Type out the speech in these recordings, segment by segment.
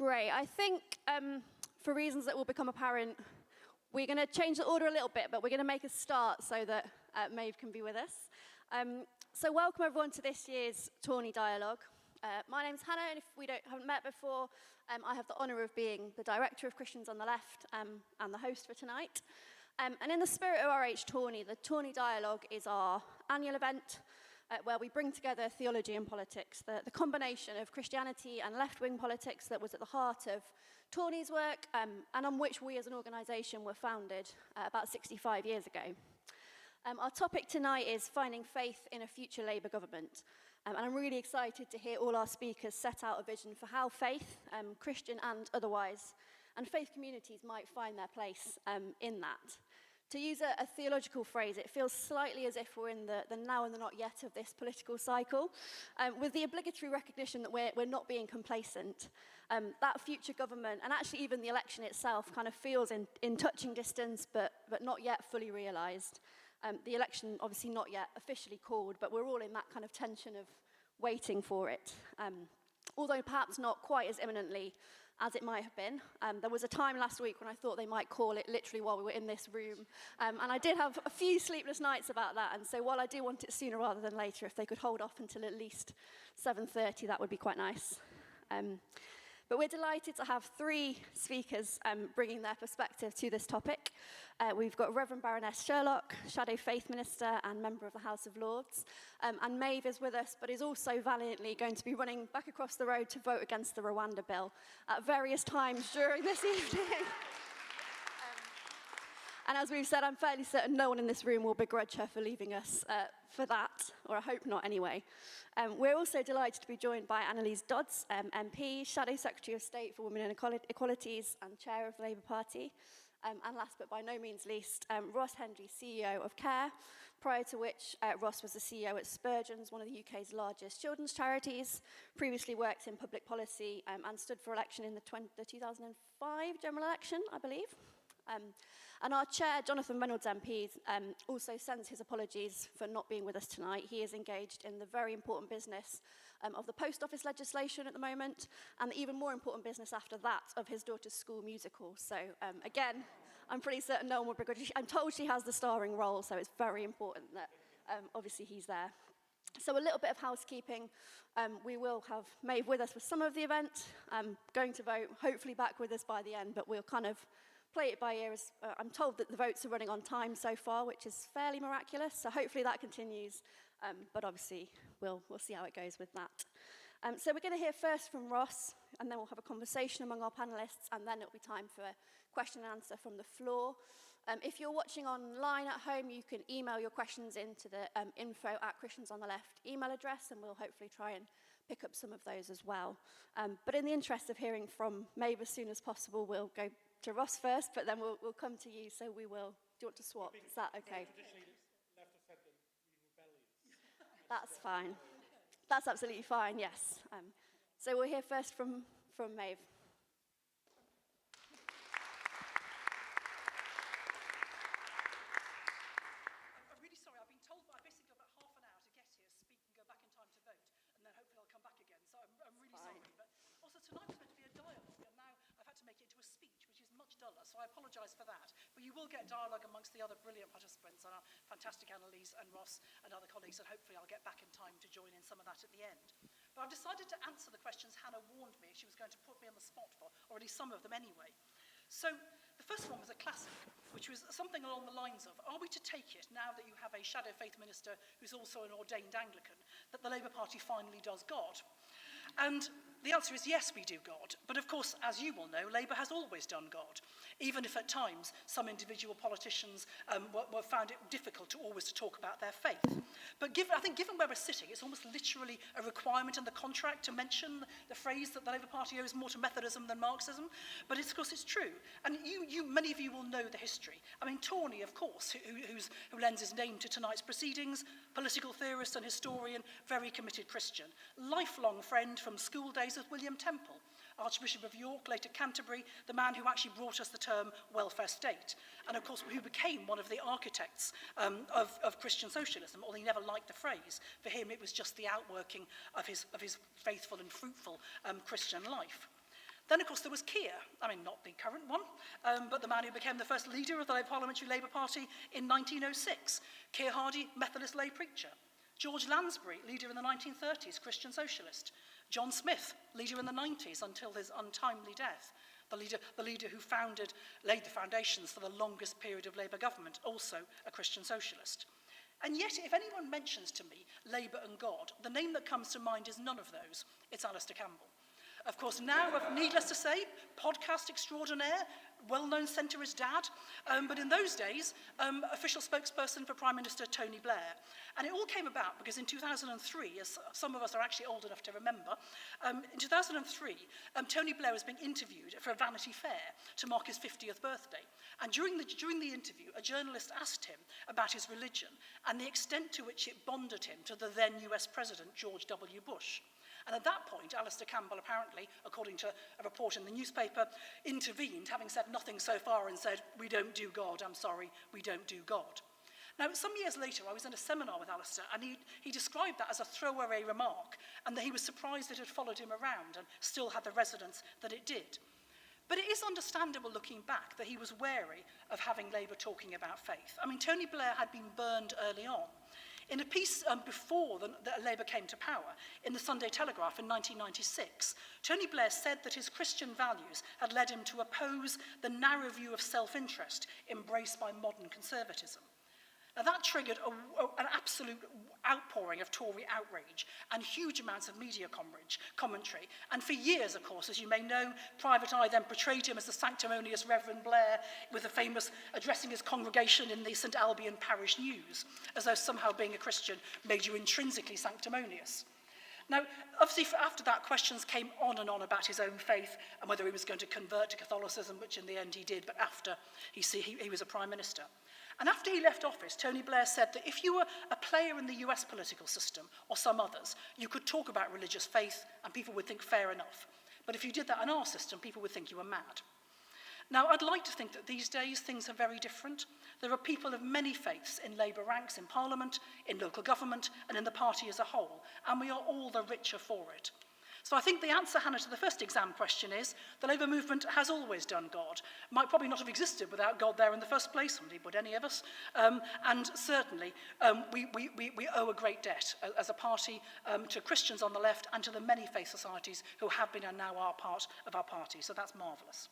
Great. I think for reasons that will become apparent, we're going to change the order a little bit, but we're going to make a start so that Maeve can be with us. So welcome everyone to this year's Tawney Dialogue. My name's Hannah, and if we haven't met before, I have the honour of being the Director of Christians on the Left and the host for tonight. And in the spirit of RH Tawney, the Tawney Dialogue is our annual event where we bring together theology and politics, the combination of Christianity and left-wing politics that was at the heart of Tawney's work and on which we as an organisation were founded about 65 years ago. Our topic tonight is finding faith in a future Labour government. And I'm really excited to hear all our speakers set out a vision for how faith, Christian and otherwise, and faith communities might find their place in that. To use a theological phrase, it feels slightly as if we're in the now and the not yet of this political cycle, with the obligatory recognition that we're not being complacent. That future government, and actually even the election itself, kind of feels in touching distance, but not yet fully realised. The election obviously not yet officially called, but we're all in that kind of tension of waiting for it. Although perhaps not quite as imminently as it might have been. There was a time last week when I thought they might call it literally while we were in this room. And I did have a few sleepless nights about that. And so while I do want it sooner rather than later, if they could hold off until at least 7:30, that would be quite nice. But we're delighted to have three speakers bringing their perspective to this topic. We've got Reverend Baroness Sherlock, Shadow Faith Minister and member of the House of Lords. And Maeve is with us, but is also valiantly going to be running back across the road to vote against the Rwanda bill at various times during this evening. And as we've said, I'm fairly certain no one in this room will begrudge her for leaving us for that, or I hope not anyway. We're also delighted to be joined by Annalise Dodds, MP, Shadow Secretary of State for Women and Equalities and Chair of the Labour Party. And last but by no means least, Ross Hendry, CEO of CARE, prior to which Ross was the CEO at Spurgeon's, one of the UK's largest children's charities, previously worked in public policy and stood for election in the 2005 general election, I believe. And our chair, Jonathan Reynolds MP, also sends his apologies for not being with us tonight. He is engaged in the very important business of the post office legislation at the moment, and the even more important business after that of his daughter's school musical. So again, I'm pretty certain no one will begrudge. I'm told she has the starring role, so it's very important that obviously he's there. So a little bit of housekeeping. We will have Maeve with us for some of the event, going to vote, hopefully back with us by the end, but we'll kind of play it by ear. I'm told that the votes are running on time so far, which is fairly miraculous, so hopefully that continues, but obviously we'll see how it goes with that. So we're going to hear first from Ross, and then we'll have a conversation among our panellists, and then it'll be time for a question and answer from the floor. If you're watching online at home, you can email your questions into the info@christiansonTheLeft email address, and we'll hopefully try and pick up some of those as well. But in the interest of hearing from Maeve as soon as possible, we'll go to Ross first, but then we'll come to you, so we will. Do you want to swap? Is that okay? Traditionally, left have said that we're rebellious. That's fine. That's absolutely fine, yes. So we'll hear first from Maeve. I'm really sorry, I've been told I've basically got about half an hour to get here, speak and go back in time to vote, and then hopefully I'll come back again. So I'm really sorry. But also tonight was meant to be a dialogue, and now I've had to make it into a speech, which is much duller, so I apologise for that. But you will get dialogue amongst the other brilliant participants, and our fantastic Annalise and Ross and other colleagues, and hopefully I'll get back in time to join in some of that at the end. But I've decided to answer the questions Hannah warned me she was going to put me on the spot for, or at least some of them anyway. So the first one was a classic, which was something along the lines of, are we to take it, now that you have a shadow faith minister who's also an ordained Anglican, that the Labour Party finally does God? And the answer is yes, we do God. But of course, as you will know, Labour has always done God, even if at times some individual politicians found it difficult to always talk about their faith. But I think given where we're sitting, it's almost literally a requirement in the contract to mention the phrase that the Labour Party owes more to Methodism than Marxism. But of course it's true. And many of you will know the history. I mean, Tawney, of course, who lends his name to tonight's proceedings, political theorist and historian, very committed Christian, lifelong friend from school days with William Temple, Archbishop of York, later Canterbury, the man who actually brought us the term welfare state, and of course who became one of the architects of Christian socialism, although he never liked the phrase. For him it was just the outworking of his faithful and fruitful Christian life. Then, of course, there was Keir. I mean, not the current one, but the man who became the first leader of the Parliamentary Labour Party in 1906. Keir Hardie, Methodist lay preacher. George Lansbury, leader in the 1930s, Christian socialist. John Smith, leader in the 90s until his untimely death. The leader who laid the foundations for the longest period of Labour government, also a Christian socialist. And yet, if anyone mentions to me Labour and God, the name that comes to mind is none of those. It's Alistair Campbell. Of course, now, needless to say, podcast extraordinaire, well-known centrist dad, but in those days, official spokesperson for Prime Minister Tony Blair. And it all came about because in 2003, as some of us are actually old enough to remember, in 2003, Tony Blair was being interviewed for a Vanity Fair to mark his 50th birthday. And during the interview, a journalist asked him about his religion and the extent to which it bonded him to the then US President, George W. Bush. And at that point, Alistair Campbell apparently, according to a report in the newspaper, intervened, having said nothing so far, and said, "We don't do God, I'm sorry, we don't do God." Now, some years later, I was in a seminar with Alistair, and he described that as a throwaway remark, and that he was surprised it had followed him around and still had the resonance that it did. But it is understandable looking back that he was wary of having Labour talking about faith. I mean, Tony Blair had been burned early on. In a piece before Labour came to power, in the Sunday Telegraph in 1996, Tony Blair said that his Christian values had led him to oppose the narrow view of self-interest embraced by modern conservatism. Now, that triggered an absolute outpouring of Tory outrage and huge amounts of media commentary. And for years, of course, as you may know, Private Eye then portrayed him as the sanctimonious Reverend Blair, with the famous addressing his congregation in the St Albion Parish News, as though somehow being a Christian made you intrinsically sanctimonious. Now, obviously, after that, questions came on and on about his own faith and whether he was going to convert to Catholicism, which in the end he did, but after he was a Prime Minister. And after he left office, Tony Blair said that if you were a player in the US political system, or some others, you could talk about religious faith and people would think fair enough. But if you did that in our system, people would think you were mad. Now, I'd like to think that these days things are very different. There are people of many faiths in Labour ranks, in Parliament, in local government, and in the party as a whole, and we are all the richer for it. So I think the answer, Hannah, to the first exam question is the Labour movement has always done God. Might probably not have existed without God there in the first place, would any of us? And certainly we owe a great debt as a party to Christians on the left and to the many faith societies who have been and now are part of our party. So that's marvellous.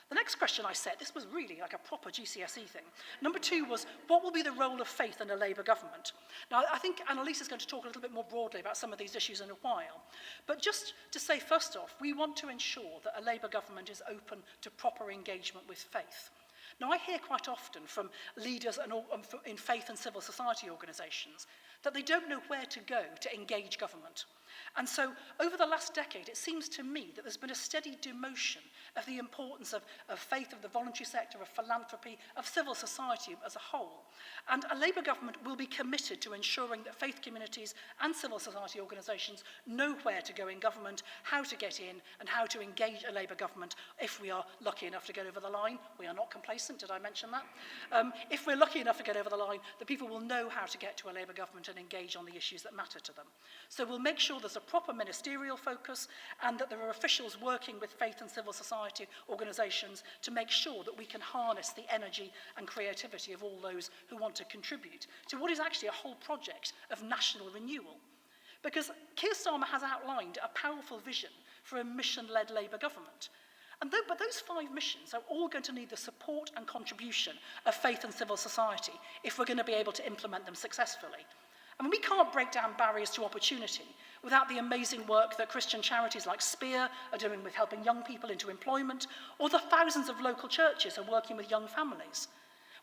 The next question I set, this was really like a proper GCSE thing. Number 2 was, what will be the role of faith in a Labour government? Now, I think Annalise is going to talk a little bit more broadly about some of these issues in a while. But just to say, first off, we want to ensure that a Labour government is open to proper engagement with faith. Now, I hear quite often from leaders in faith and civil society organisations that they don't know where to go to engage government. And so, over the last decade, it seems to me that there's been a steady demotion of the importance of faith, of the voluntary sector, of philanthropy, of civil society as a whole. And a Labour government will be committed to ensuring that faith communities and civil society organisations know where to go in government, how to get in, and how to engage a Labour government if we are lucky enough to get over the line. We are not complacent, did I mention that? If we're lucky enough to get over the line, the people will know how to get to a Labour government and engage on the issues that matter to them. So we'll make sure there's a proper ministerial focus and that there are officials working with faith and civil society organisations to make sure that we can harness the energy and creativity of all those who want to contribute to what is actually a whole project of national renewal. Because Keir Starmer has outlined a powerful vision for a mission-led Labour government. But those 5 missions are all going to need the support and contribution of faith and civil society if we're going to be able to implement them successfully. I mean, we can't break down barriers to opportunity without the amazing work that Christian charities like Spear are doing with helping young people into employment, or the thousands of local churches who are working with young families.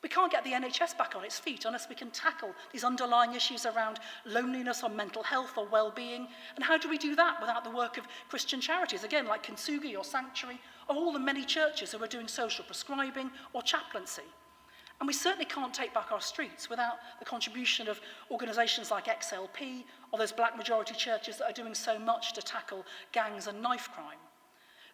We can't get the NHS back on its feet unless we can tackle these underlying issues around loneliness or mental health or well-being. And how do we do that without the work of Christian charities, again, like Kintsugi or Sanctuary, or all the many churches who are doing social prescribing or chaplaincy? And we certainly can't take back our streets without the contribution of organisations like XLP or those black majority churches that are doing so much to tackle gangs and knife crime.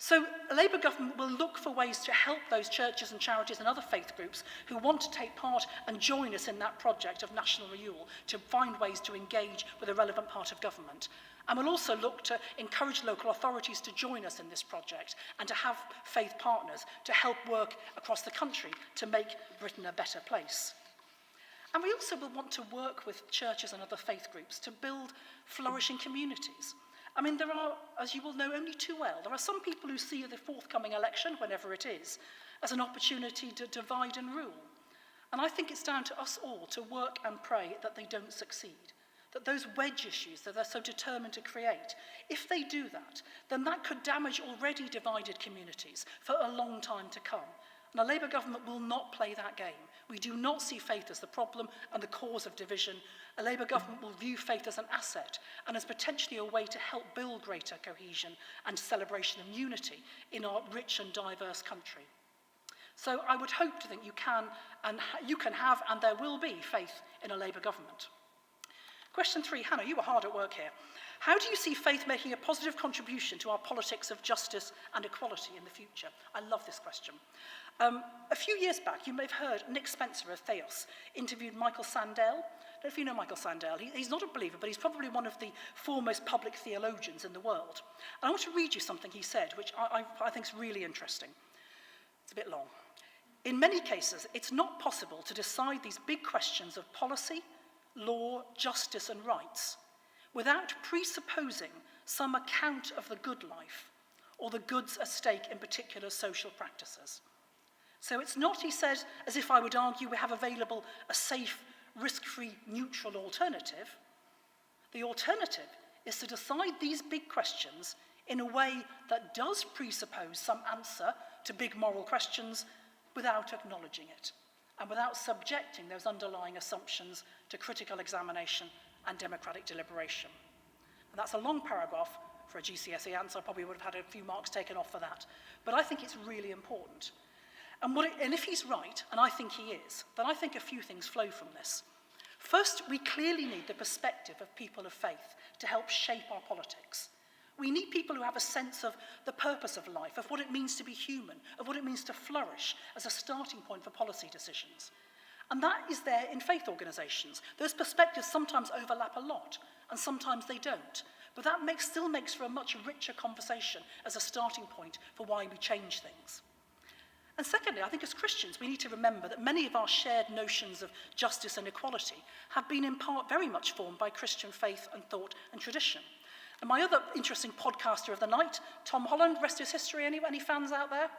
So a Labour government will look for ways to help those churches and charities and other faith groups who want to take part and join us in that project of national renewal, to find ways to engage with a relevant part of government. And we'll also look to encourage local authorities to join us in this project and to have faith partners to help work across the country to make Britain a better place. And we also will want to work with churches and other faith groups to build flourishing communities. I mean, there are, as you will know only too well, there are some people who see the forthcoming election, whenever it is, as an opportunity to divide and rule. And I think it's down to us all to work and pray that they don't succeed, that those wedge issues that they're so determined to create, if they do that, then that could damage already divided communities for a long time to come. And a Labour government will not play that game. We do not see faith as the problem and the cause of division. A Labour government will view faith as an asset and as potentially a way to help build greater cohesion and celebration and unity in our rich and diverse country. So I would hope to think you can have, and there will be, faith in a Labour government. Question 3, Hannah, you were hard at work here. How do you see faith making a positive contribution to our politics of justice and equality in the future? I love this question. A few years back, you may have heard Nick Spencer of Theos interviewed Michael Sandel. I don't know if you know Michael Sandel. He's not a believer, but he's probably one of the foremost public theologians in the world. And I want to read you something he said, which I think is really interesting. It's a bit long. In many cases, it's not possible to decide these big questions of policy, law, justice, and rights without presupposing some account of the good life or the goods at stake in particular social practices. So it's not, he said, as if I would argue we have available a safe, risk-free, neutral alternative. The alternative is to decide these big questions in a way that does presuppose some answer to big moral questions without acknowledging it and without subjecting those underlying assumptions to critical examination and democratic deliberation. And that's a long paragraph for a GCSE answer. I probably would have had a few marks taken off for that. But I think it's really important. And if he's right, and I think he is, then I think a few things flow from this. First, we clearly need the perspective of people of faith to help shape our politics. We need people who have a sense of the purpose of life, of what it means to be human, of what it means to flourish as a starting point for policy decisions. And that is there in faith organisations. Those perspectives sometimes overlap a lot, and sometimes they don't. But that still makes for a much richer conversation as a starting point for why we change things. And secondly, I think as Christians, we need to remember that many of our shared notions of justice and equality have been in part very much formed by Christian faith and thought and tradition. And my other interesting podcaster of the night, Tom Holland, rest his history, any fans out there?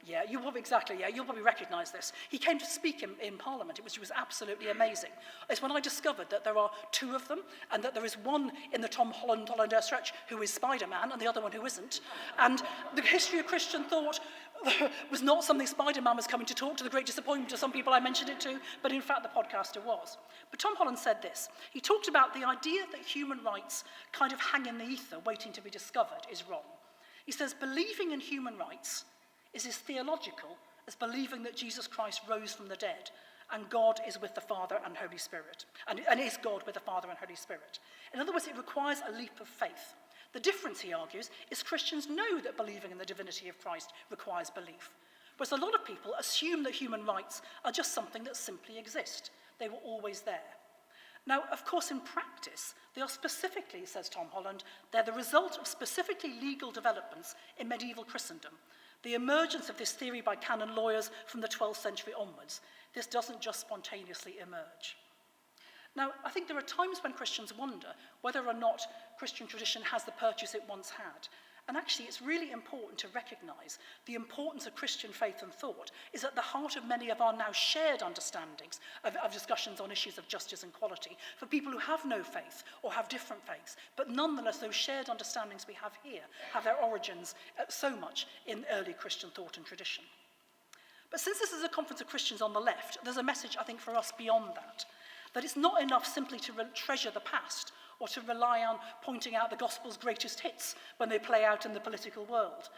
Yeah, you'll probably recognise this. He came to speak in Parliament, which was absolutely amazing. It's when I discovered that there are two of them, and that there is one in the Tom Holland stretch who is Spider-Man, and the other one who isn't. And the history of Christian thought was not something Spider-Man was coming to talk, to the great disappointment of some people I mentioned it to, but in fact the podcaster was. But Tom Holland said this. He talked about the idea that human rights kind of hang in the ether waiting to be discovered is wrong. He says believing in human rights is as theological as believing that Jesus Christ rose from the dead and God is with the Father and Holy Spirit, and is God with the Father and Holy Spirit. In other words, it requires a leap of faith. The difference, he argues, is Christians know that believing in the divinity of Christ requires belief, whereas a lot of people assume that human rights are just something that simply exist. They were always there. Now, of course, in practice, they are specifically, says Tom Holland, they're the result of specifically legal developments in medieval Christendom, the emergence of this theory by canon lawyers from the 12th century onwards. This doesn't just spontaneously emerge. Now, I think there are times when Christians wonder whether or not Christian tradition has the purchase it once had. And actually, it's really important to recognise the importance of Christian faith and thought is at the heart of many of our now shared understandings of discussions on issues of justice and equality for people who have no faith or have different faiths. But nonetheless, those shared understandings we have here have their origins so much in early Christian thought and tradition. But since this is a conference of Christians on the left, there's a message, I think, for us beyond that. That it's not enough simply to treasure the past or to rely on pointing out the gospel's greatest hits when they play out in the political world.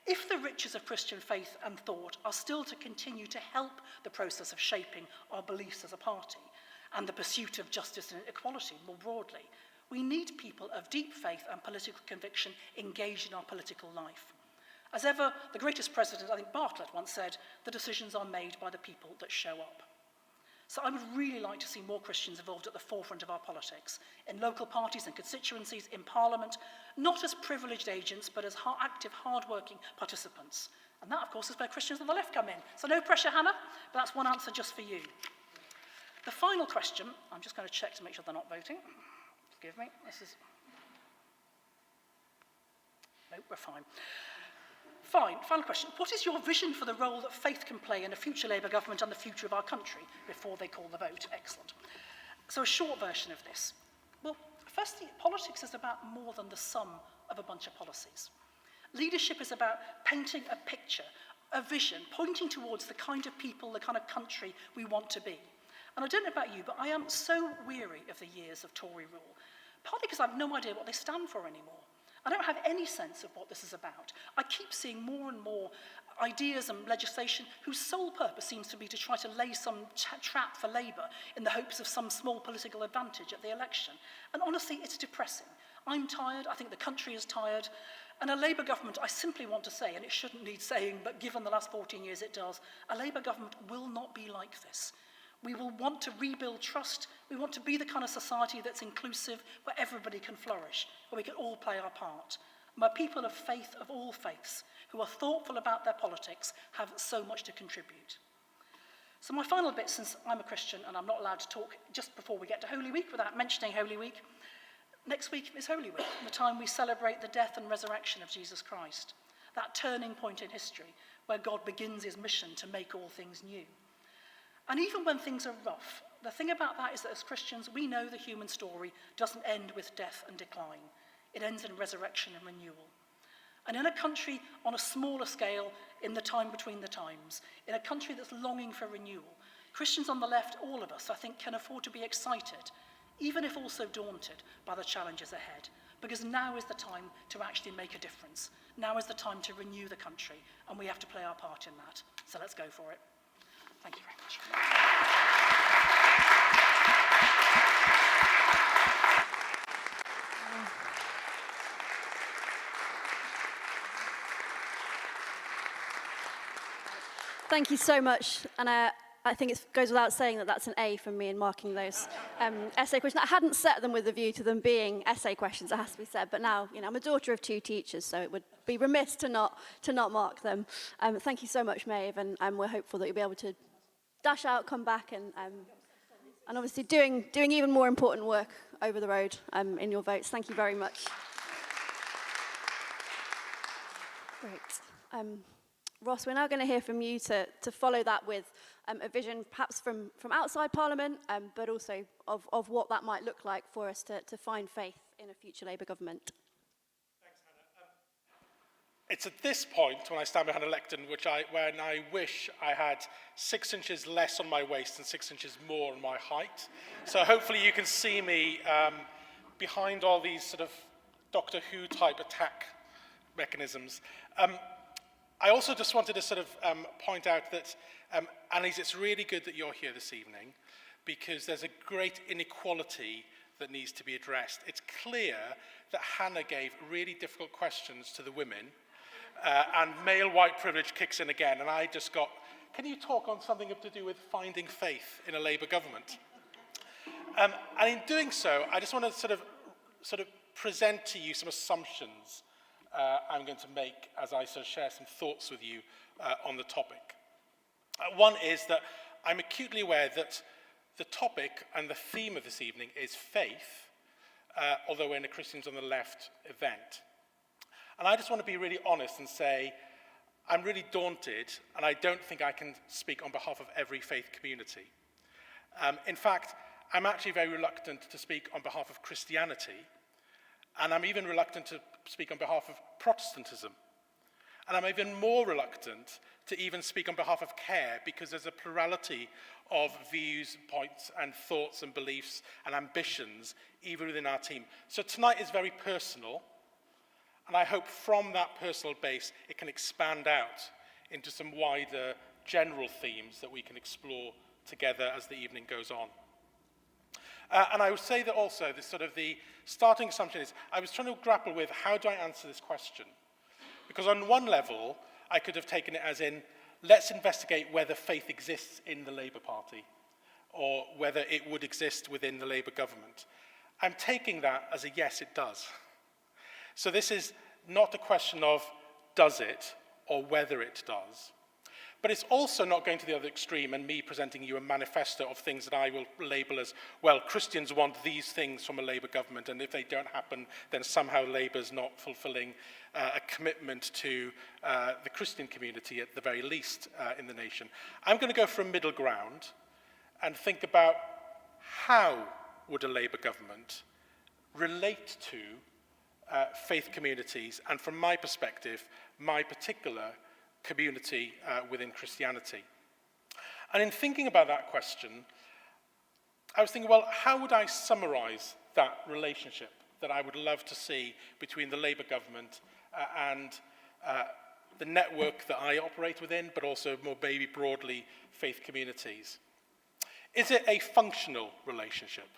If the riches of Christian faith and thought are still to continue to help the process of shaping our beliefs as a party and the pursuit of justice and equality more broadly, we need people of deep faith and political conviction engaged in our political life. As ever, the greatest president, I think Bartlett once said, the decisions are made by the people that show up. So I would really like to see more Christians involved at the forefront of our politics, in local parties and constituencies, in Parliament, not as privileged agents, but as active, hard-working participants. And that, of course, is where Christians on the left come in. So no pressure, Hannah, but that's one answer just for you. The final question, I'm just going to check to make sure they're not voting. Forgive me, this is... No, we're fine. Fine, final question. What is your vision for the role that faith can play in a future Labour government and the future of our country before they call the vote? Excellent. So a short version of this. Well, firstly, politics is about more than the sum of a bunch of policies. Leadership is about painting a picture, a vision, pointing towards the kind of people, the kind of country we want to be. And I don't know about you, but I am so weary of the years of Tory rule, partly because I have no idea what they stand for anymore. I don't have any sense of what this is about. I keep seeing more and more ideas and legislation whose sole purpose seems to be to try to lay some trap for Labour in the hopes of some small political advantage at the election. And honestly, it's depressing. I'm tired, I think the country is tired, and a Labour government, I simply want to say, and it shouldn't need saying, but given the last 14 years it does, a Labour government will not be like this. We will want to rebuild trust. We want to be the kind of society that's inclusive, where everybody can flourish, where we can all play our part. And where people of faith, of all faiths, who are thoughtful about their politics, have so much to contribute. So my final bit, since I'm a Christian and I'm not allowed to talk just before we get to Holy Week without mentioning Holy Week, next week is Holy Week, the time we celebrate the death and resurrection of Jesus Christ, that turning point in history where God begins his mission to make all things new. And even when things are rough, the thing about that is that as Christians, we know the human story doesn't end with death and decline. It ends in resurrection and renewal. And in a country on a smaller scale, in the time between the times, in a country that's longing for renewal, Christians on the left, all of us, I think, can afford to be excited, even if also daunted by the challenges ahead. Because now is the time to actually make a difference. Now is the time to renew the country, and we have to play our part in that. So let's go for it. Thank you very much. Thank you so much. And I think it goes without saying that that's an A from me in marking those essay questions. I hadn't set them with a view to them being essay questions, it has to be said. But now, I'm a daughter of 2 teachers, so it would be remiss to not mark them. Thank you so much, Maeve, and we're hopeful that you'll be able to dash out, come back, and obviously doing even more important work over the road in your votes. Thank you very much. Great. Ross, we're now going to hear from you to follow that with a vision perhaps from outside Parliament, but also of what that might look like for us to find faith in a future Labour government. Thanks, Hannah. It's at this point when I stand behind a lectern when I wish I had 6 inches less on my waist and 6 inches more on my height. So hopefully you can see me behind all these sort of Doctor Who type attack mechanisms. I also just wanted to sort of point out that, Annelies, it's really good that you're here this evening because there's a great inequality that needs to be addressed. It's clear that Hannah gave really difficult questions to the women and male white privilege kicks in again. And I just got, can you talk on something to do with finding faith in a Labour government? And in doing so, I just want to sort of present to you some assumptions I'm going to make as I sort of share some thoughts with you on the topic. One is that I'm acutely aware that the topic and the theme of this evening is faith, although we're in a Christians on the Left event. And I just want to be really honest and say I'm really daunted, and I don't think I can speak on behalf of every faith community. In fact, I'm actually very reluctant to speak on behalf of Christianity, and I'm even reluctant to speak on behalf of Protestantism. And I'm even more reluctant to even speak on behalf of care because there's a plurality of views, points, and thoughts and beliefs and ambitions even within our team. So tonight is very personal, and I hope from that personal base it can expand out into some wider general themes that we can explore together as the evening goes on. And I would say that also the starting assumption is I was trying to grapple with how do I answer this question? Because on one level, I could have taken it as in, let's investigate whether faith exists in the Labour Party or whether it would exist within the Labour government. I'm taking that as a yes, it does. So this is not a question of does it or whether it does. But it's also not going to the other extreme and me presenting you a manifesto of things that I will label as, well, Christians want these things from a Labour government, and if they don't happen, then somehow Labour's not fulfilling a commitment to the Christian community at the very least in the nation. I'm going to go for a middle ground and think about how would a Labour government relate to faith communities, and from my perspective, my particular community within Christianity. And in thinking about that question, I was thinking, well, how would I summarize that relationship that I would love to see between the Labour government and the network that I operate within, but also more maybe broadly faith communities? Is it a functional relationship?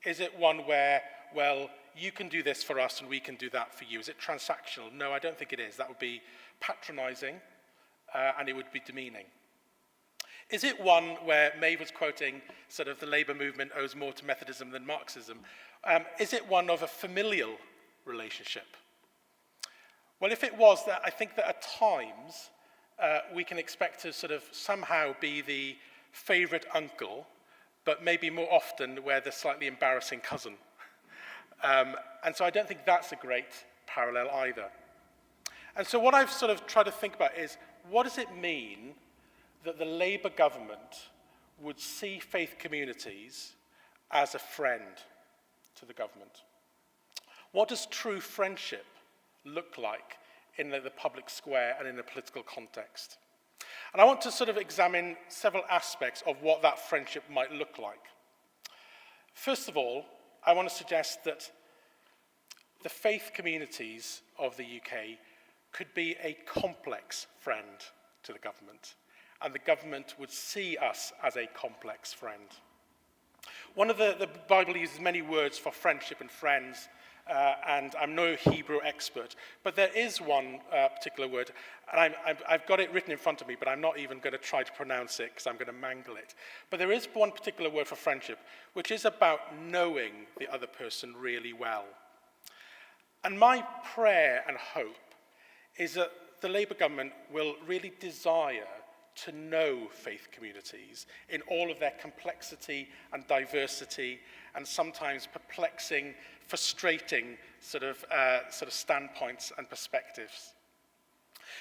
Is it one where, well, you can do this for us and we can do that for you? Is it transactional? No, I don't think it is. That would be patronizing and it would be demeaning. Is it one where Maeve was quoting sort of the Labour movement owes more to Methodism than Marxism? Is it one of a familial relationship? Well, if it was, that I think that at times we can expect to sort of somehow be the favourite uncle, but maybe more often we're the slightly embarrassing cousin. And so I don't think that's a great parallel either. And so what I've sort of tried to think about is, what does it mean that the Labour government would see faith communities as a friend to the government? What does true friendship look like in the public square and in a political context? And I want to sort of examine several aspects of what that friendship might look like. First of all, I want to suggest that the faith communities of the UK could be a complex friend to the government, and the government would see us as a complex friend. One of the Bible uses many words for friendship and friends, and I'm no Hebrew expert, but there is one particular word, and I've got it written in front of me, but I'm not even going to try to pronounce it because I'm going to mangle it. But there is one particular word for friendship, which is about knowing the other person really well. And my prayer and hope is that the Labour government will really desire to know faith communities in all of their complexity and diversity and sometimes perplexing, frustrating sort of standpoints and perspectives.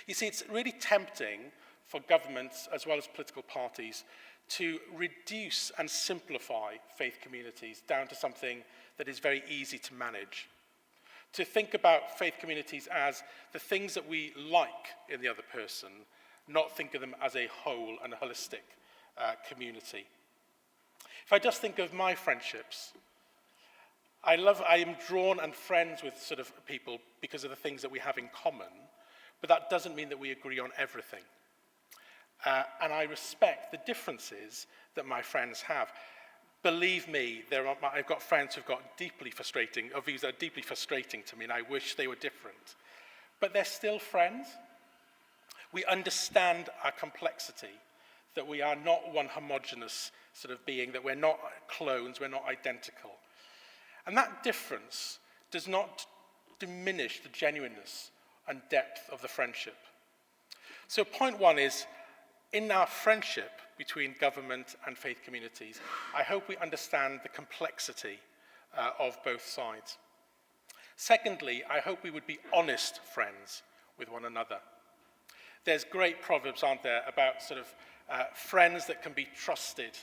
You see, it's really tempting for governments as well as political parties to reduce and simplify faith communities down to something that is very easy to manage. To think about faith communities as the things that we like in the other person, not think of them as a whole and a holistic community. If I just think of my friendships, I am drawn and friends with sort of people because of the things that we have in common, but that doesn't mean that we agree on everything. And I respect the differences that my friends have. Believe me, I've got friends who've got deeply frustrating, or views that are deeply frustrating to me, and I wish they were different. But they're still friends. We understand our complexity, that we are not one homogeneous sort of being, that we're not clones, we're not identical. And that difference does not diminish the genuineness and depth of the friendship. So point one is, in our friendship between government and faith communities, I hope we understand the complexity of both sides. Secondly, I hope we would be honest friends with one another. There's great proverbs, aren't there, about sort of friends that can be trusted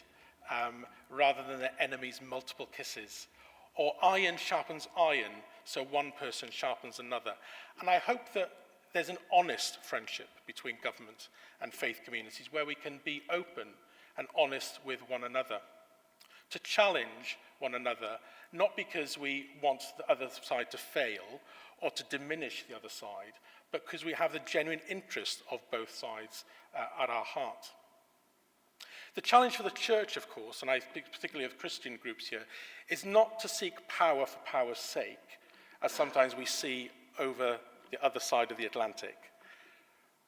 rather than their enemies' multiple kisses. Or iron sharpens iron, so one person sharpens another. And I hope that there's an honest friendship between government and faith communities where we can be open and honest with one another. To challenge one another, not because we want the other side to fail or to diminish the other side, but because we have the genuine interest of both sides at our heart. The challenge for the church, of course, and I speak particularly of Christian groups here, is not to seek power for power's sake, as sometimes we see over the other side of the Atlantic,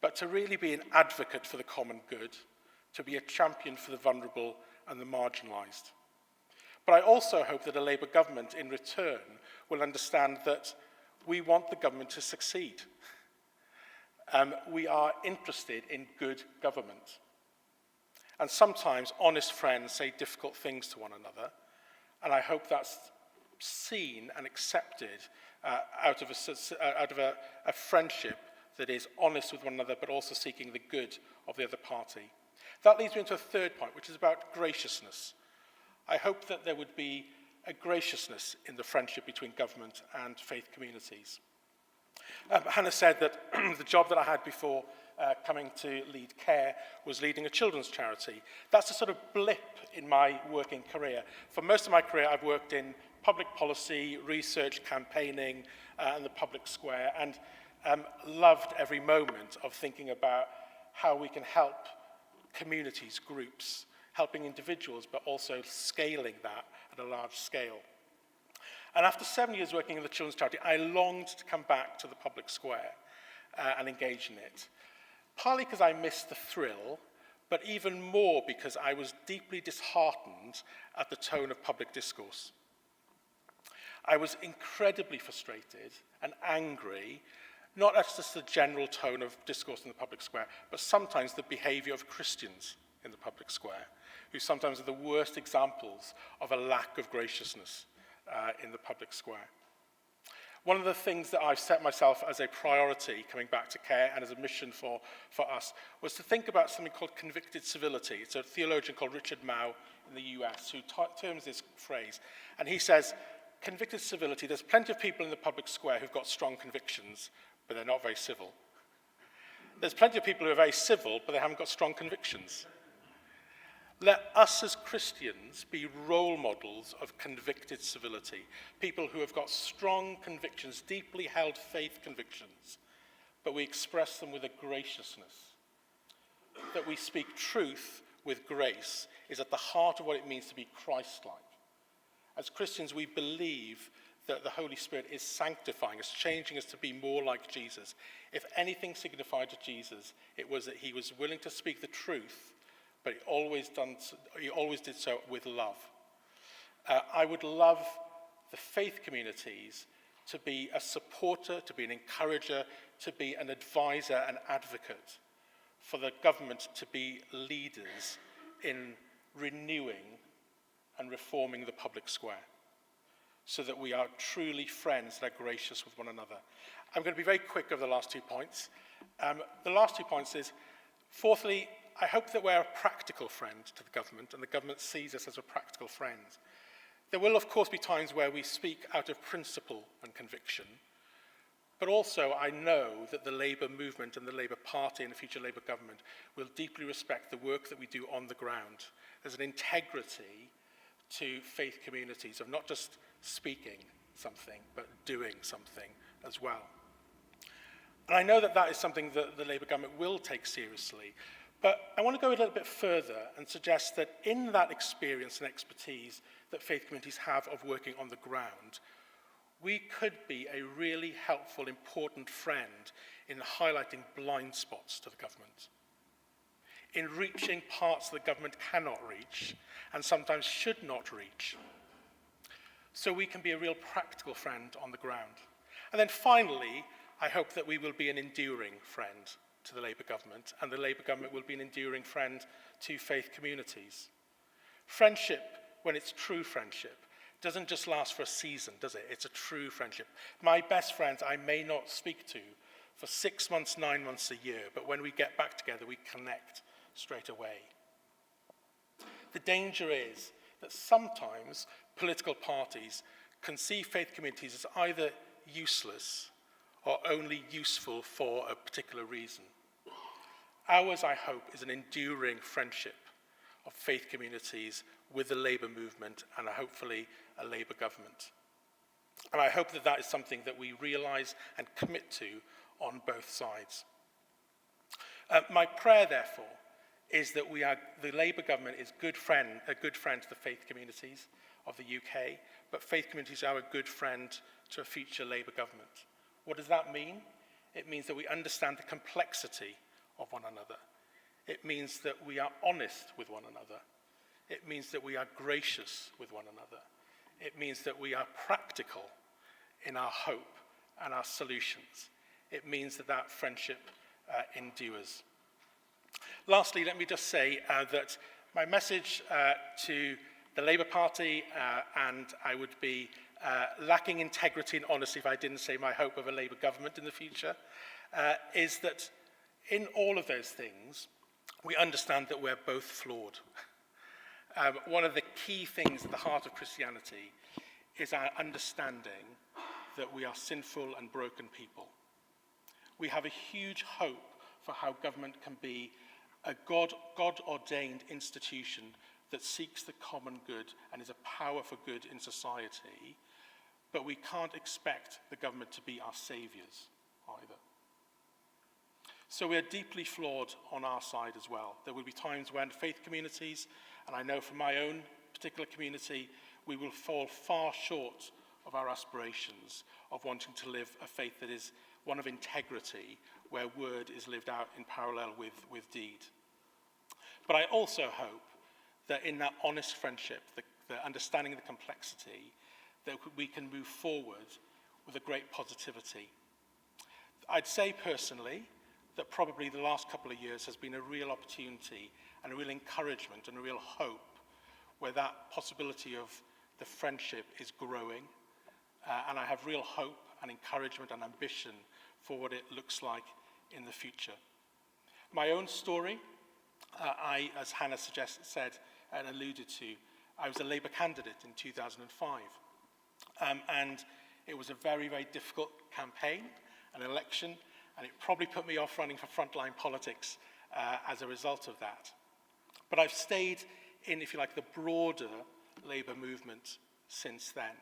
but to really be an advocate for the common good, to be a champion for the vulnerable and the marginalised. But I also hope that a Labour government, in return, will understand that we want the government to succeed. We are interested in good government. And sometimes honest friends say difficult things to one another, and I hope that's seen and accepted out of a friendship that is honest with one another, but also seeking the good of the other party. That leads me into a third point, which is about graciousness. I hope that there would be a graciousness in the friendship between government and faith communities. Hannah said that the job that I had before coming to lead CARE was leading a children's charity. That's a sort of blip in my working career. For most of my career, I've worked in public policy, research, campaigning, and the public square, and loved every moment of thinking about how we can help communities, groups, helping individuals, but also scaling that at a large scale. And after 7 years working in the children's charity, I longed to come back to the public square and engage in it. Partly because I missed the thrill, but even more because I was deeply disheartened at the tone of public discourse. I was incredibly frustrated and angry, not at just the general tone of discourse in the public square, but sometimes the behaviour of Christians in the public square, who sometimes are the worst examples of a lack of graciousness in the public square. One of the things that I've set myself as a priority coming back to CARE and as a mission for us was to think about something called convicted civility. It's a theologian called Richard Mouw in the US who terms this phrase. And he says, convicted civility, there's plenty of people in the public square who've got strong convictions, but they're not very civil. There's plenty of people who are very civil, but they haven't got strong convictions. Let us as Christians be role models of convicted civility, people who have got strong convictions, deeply held faith convictions, but we express them with a graciousness. That we speak truth with grace is at the heart of what it means to be Christ-like. As Christians, we believe that the Holy Spirit is sanctifying us, changing us to be more like Jesus. If anything signified to Jesus, it was that he was willing to speak the truth, but he always did so with love. I would love the faith communities to be a supporter, to be an encourager, to be an advisor, an advocate, for the government to be leaders in renewing and reforming the public square, so that we are truly friends that are gracious with one another. I'm going to be very quick over the last 2 points. The last 2 points is, fourthly, I hope that we're a practical friend to the government, and the government sees us as a practical friend. There will, of course, be times where we speak out of principle and conviction, but also I know that the Labour movement and the Labour Party and the future Labour government will deeply respect the work that we do on the ground. There's an integrity to faith communities of not just speaking something, but doing something as well. And I know that that is something that the Labour government will take seriously. But I want to go a little bit further and suggest that in that experience and expertise that faith communities have of working on the ground, we could be a really helpful, important friend in highlighting blind spots to the government, in reaching parts the government cannot reach and sometimes should not reach, so we can be a real practical friend on the ground. And then finally, I hope that we will be an enduring friend to the Labour government, and the Labour government will be an enduring friend to faith communities. Friendship, when it's true friendship, doesn't just last for a season, does it? It's a true friendship. My best friends I may not speak to for 6 months, 9 months, a year, but when we get back together, we connect straight away. The danger is that sometimes political parties can see faith communities as either useless or only useful for a particular reason. Ours, I hope, is an enduring friendship of faith communities with the Labour movement and hopefully a Labour government. And I hope that that is something that we realise and commit to on both sides. My prayer, therefore, is that the Labour government is a good friend to the faith communities of the UK, but faith communities are a good friend to a future Labour government. What does that mean? It means that we understand the complexity of one another. It means that we are honest with one another. It means that we are gracious with one another. It means that we are practical in our hope and our solutions. It means that that friendship endures. Lastly, let me just say that my message to the Labour Party, and I would be lacking integrity and honesty if I didn't say my hope of a Labour government in the future, is that in all of those things, we understand that we're both flawed. One of the key things at the heart of Christianity is our understanding that we are sinful and broken people. We have a huge hope for how government can be a God-ordained institution that seeks the common good and is a power for good in society, but we can't expect the government to be our saviours either. So we're deeply flawed on our side as well. There will be times when faith communities, and I know from my own particular community, we will fall far short of our aspirations of wanting to live a faith that is one of integrity, where word is lived out in parallel with deed. But I also hope that in that honest friendship, the understanding of the complexity, that we can move forward with a great positivity. I'd say personally that probably the last couple of years has been a real opportunity and a real encouragement and a real hope where that possibility of the friendship is growing. And I have real hope and encouragement and ambition for what it looks like in the future. My own story, as Hannah said and alluded to, I was a Labour candidate in 2005. And it was a very, very difficult campaign, an election, and it probably put me off running for frontline politics as a result of that. But I've stayed in, if you like, the broader Labour movement since then.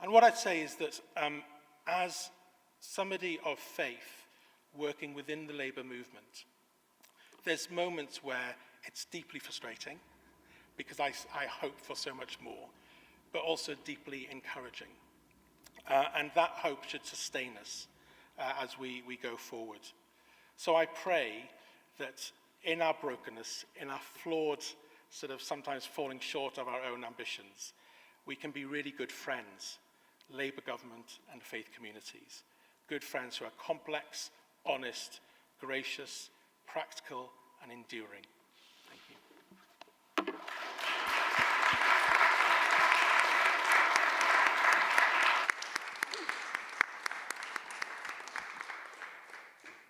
And what I'd say is that as somebody of faith working within the Labour movement, there's moments where it's deeply frustrating because I hope for so much more, but also deeply encouraging. And that hope should sustain us as we go forward. So I pray that in our brokenness, in our flawed, sort of sometimes falling short of our own ambitions, we can be really good friends, Labour government and faith communities. Good friends who are complex, honest, gracious, practical, and enduring. Thank you.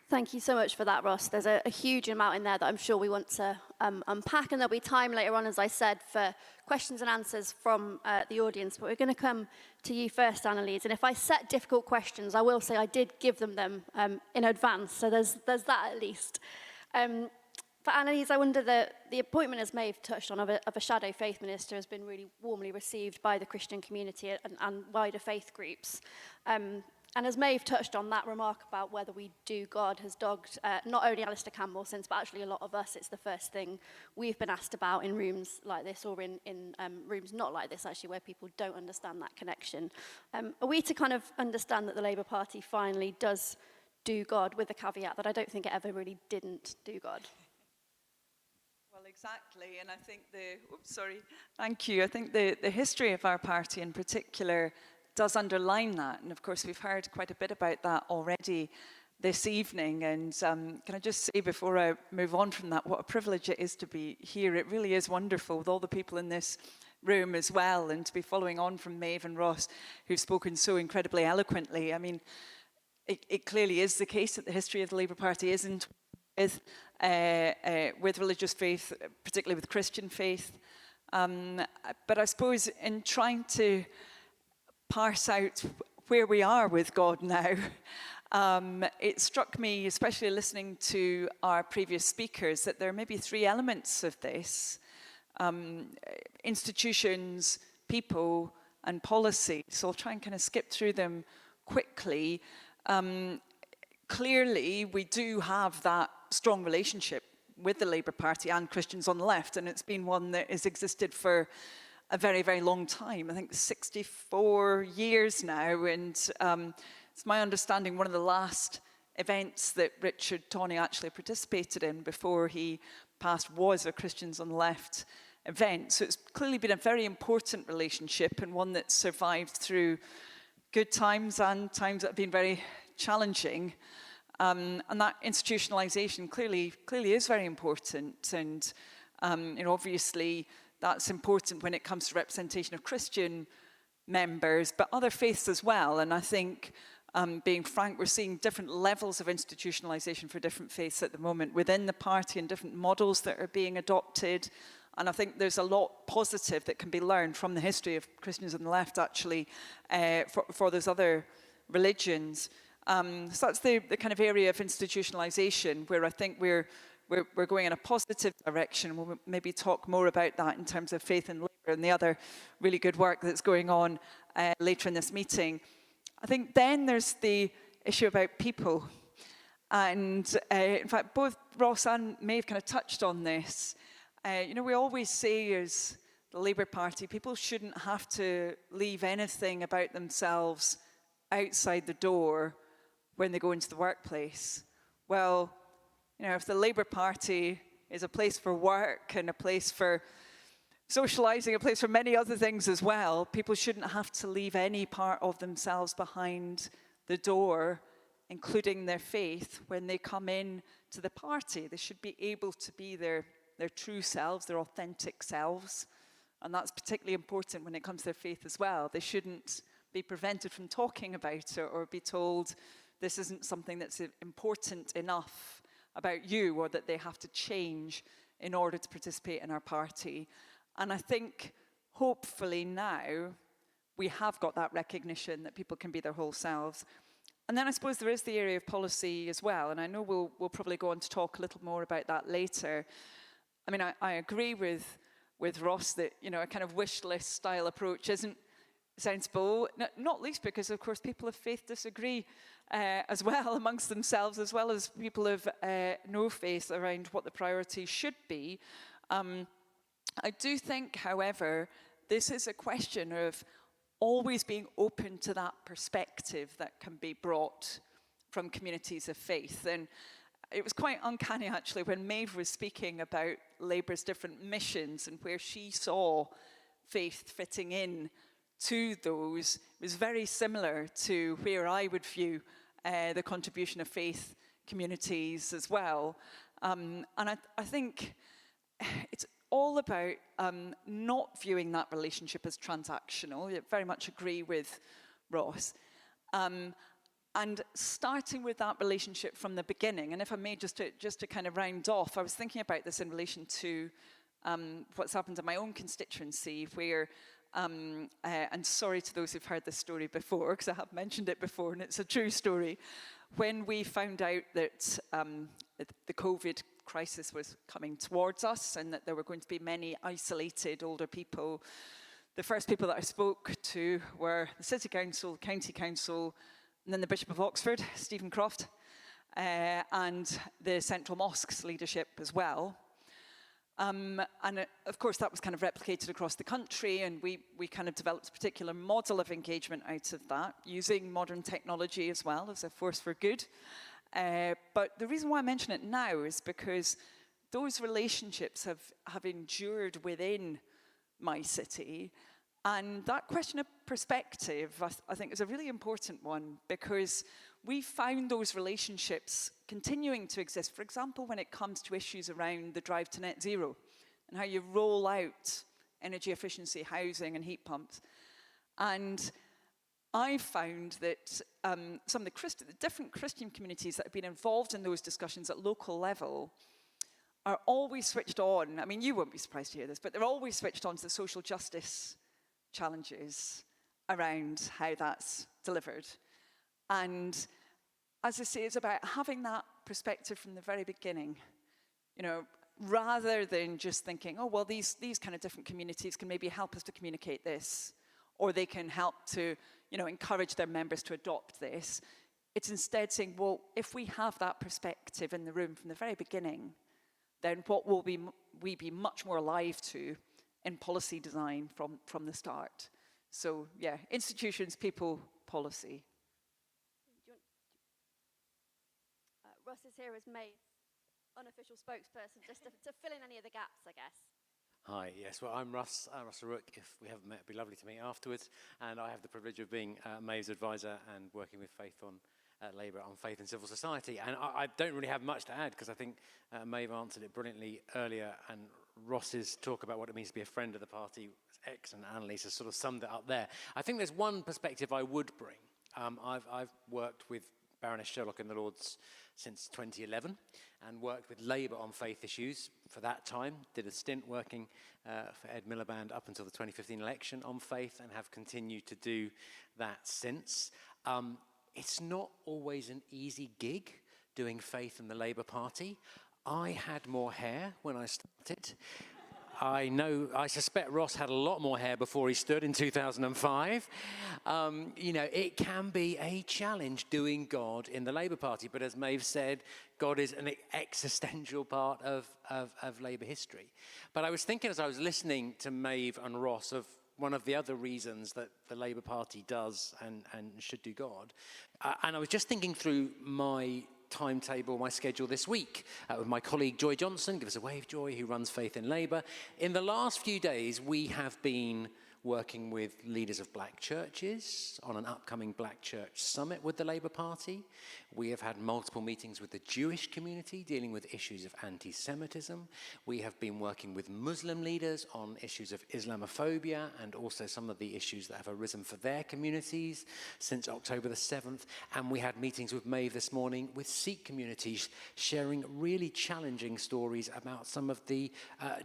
Thank you so much for that, Ross. There's a huge amount in there that I'm sure we want to unpack, and there'll be time later on, as I said, for questions and answers from the audience. But we're going to come to you first, Annalise. And if I set difficult questions, I will say I did give them in advance, so there's that at least. For Annalise, I wonder, the appointment, as Maeve touched on, of a shadow faith minister has been really warmly received by the Christian community and wider faith groups. And as Maeve touched on, that remark about whether we do God has dogged not only Alistair Campbell since, but actually a lot of us. It's the first thing we've been asked about in rooms like this, or in rooms not like this, actually, where people don't understand that connection. Are we to kind of understand that the Labour Party finally does do God, with the caveat that I don't think it ever really didn't do God? Well, exactly, and I think thank you. I think the history of our party in particular does underline that, and of course we've heard quite a bit about that already this evening. And can I just say, before I move on from that, what a privilege it is to be here. It really is wonderful with all the people in this room as well, and to be following on from Maeve and Ross, who've spoken so incredibly eloquently. I mean, it clearly is the case that the history of the Labour Party isn't with religious faith, particularly with Christian faith. But I suppose in trying to parse out where we are with God now, it struck me, especially listening to our previous speakers, that there are maybe three elements of this: institutions, people, and policy. So I'll try and kind of skip through them quickly. Clearly, we do have that strong relationship with the Labour Party and Christians on the left, and it's been one that has existed for a very, very long time. I think 64 years now, and it's my understanding one of the last events that Richard Tawney actually participated in before he passed was a Christians on the Left event. So it's clearly been a very important relationship, and one that's survived through good times and times that have been very challenging. And that institutionalization clearly is very important. And obviously that's important when it comes to representation of Christian members, but other faiths as well. And I think, being frank, we're seeing different levels of institutionalization for different faiths at the moment within the party, and different models that are being adopted. And I think there's a lot positive that can be learned from the history of Christians on the Left, actually, for those other religions. So that's the kind of area of institutionalization where I think we're going in a positive direction. We'll maybe talk more about that in terms of faith and labour and the other really good work that's going on later in this meeting. I think then there's the issue about people. And in fact, both Ross and Maeve kind of touched on this. We always say as the Labour Party, people shouldn't have to leave anything about themselves outside the door when they go into the workplace. Well, if the Labour Party is a place for work and a place for socialising, a place for many other things as well, people shouldn't have to leave any part of themselves behind the door, including their faith, when they come in to the party. They should be able to be their true selves, their authentic selves. And that's particularly important when it comes to their faith as well. They shouldn't be prevented from talking about it or be told this isn't something that's important enough about you, or that they have to change in order to participate in our party. And I think hopefully now we have got that recognition that people can be their whole selves. And then I suppose there is the area of policy as well. And I know we'll probably go on to talk a little more about that later. I mean, I agree with Ross that, a kind of wish list style approach isn't sensible, not least because, of course, people of faith disagree as well amongst themselves, as well as people of no faith, around what the priorities should be. I do think, however, this is a question of always being open to that perspective that can be brought from communities of faith. And it was quite uncanny, actually, when Maeve was speaking about Labour's different missions and where she saw faith fitting in to those. It was very similar to where I would view the contribution of faith communities as well. And I think it's all about not viewing that relationship as transactional. I very much agree with Ross. And starting with that relationship from the beginning. And if I may, just to kind of round off, I was thinking about this in relation to what's happened in my own constituency, where, and sorry to those who've heard this story before, because I have mentioned it before, and it's a true story. When we found out that the COVID crisis was coming towards us and that there were going to be many isolated older people, the first people that I spoke to were the City Council, County Council, and then the Bishop of Oxford, Stephen Croft, and the Central Mosques leadership as well. Of course, that was kind of replicated across the country, and we kind of developed a particular model of engagement out of that, using modern technology as well as a force for good. But the reason why I mention it now is because those relationships have endured within my city. And that question of perspective, I think, is a really important one, because we found those relationships continuing to exist. For example, when it comes to issues around the drive to net zero and how you roll out energy efficiency housing and heat pumps. And I found that some of the different Christian communities that have been involved in those discussions at local level are always switched on. I mean, you won't be surprised to hear this, but they're always switched on to the social justice challenges around how that's delivered. And as I say, it's about having that perspective from the very beginning, rather than just thinking, oh, well, these kind of different communities can maybe help us to communicate this, or they can help to, encourage their members to adopt this. It's instead saying, well, if we have that perspective in the room from the very beginning, then what will we be much more alive to in policy design from the start. So yeah, institutions, people, policy. Ross is here as May's unofficial spokesperson, just to fill in any of the gaps, I guess. Hi, yes, well, I'm Russ Rook. If we haven't met, it'd be lovely to meet afterwards. And I have the privilege of being May's advisor and working with Faith on Labour on faith and civil society. And I don't really have much to add because I think Maeve answered it brilliantly earlier, and Ross's talk about what it means to be a friend of the party was excellent. Annalise has sort of summed it up there. I think there's one perspective I would bring. I've worked with Baroness Sherlock in the Lords since 2011 and worked with Labour on faith issues for that time. Did a stint working for Ed Miliband up until the 2015 election on faith and have continued to do that since. It's not always an easy gig doing faith in the Labour Party. I had more hair when I started. I suspect Ross had a lot more hair before he stood in 2005. You know, it can be a challenge doing God in the Labour Party, but as Maeve said, God is an existential part of Labour history. But I was thinking as I was listening to Maeve and Ross of one of the other reasons that the Labour Party does and should do God. And I was just thinking through my timetable, my schedule this week with my colleague Joy Johnson. Give us a wave, Joy, who runs Faith in Labour. In the last few days, we have been working with leaders of black churches on an upcoming black church summit with the Labour Party. We have had multiple meetings with the Jewish community dealing with issues of anti-Semitism. We have been working with Muslim leaders on issues of Islamophobia and also some of the issues that have arisen for their communities since October the 7th. And we had meetings with Maeve this morning with Sikh communities sharing really challenging stories about some of the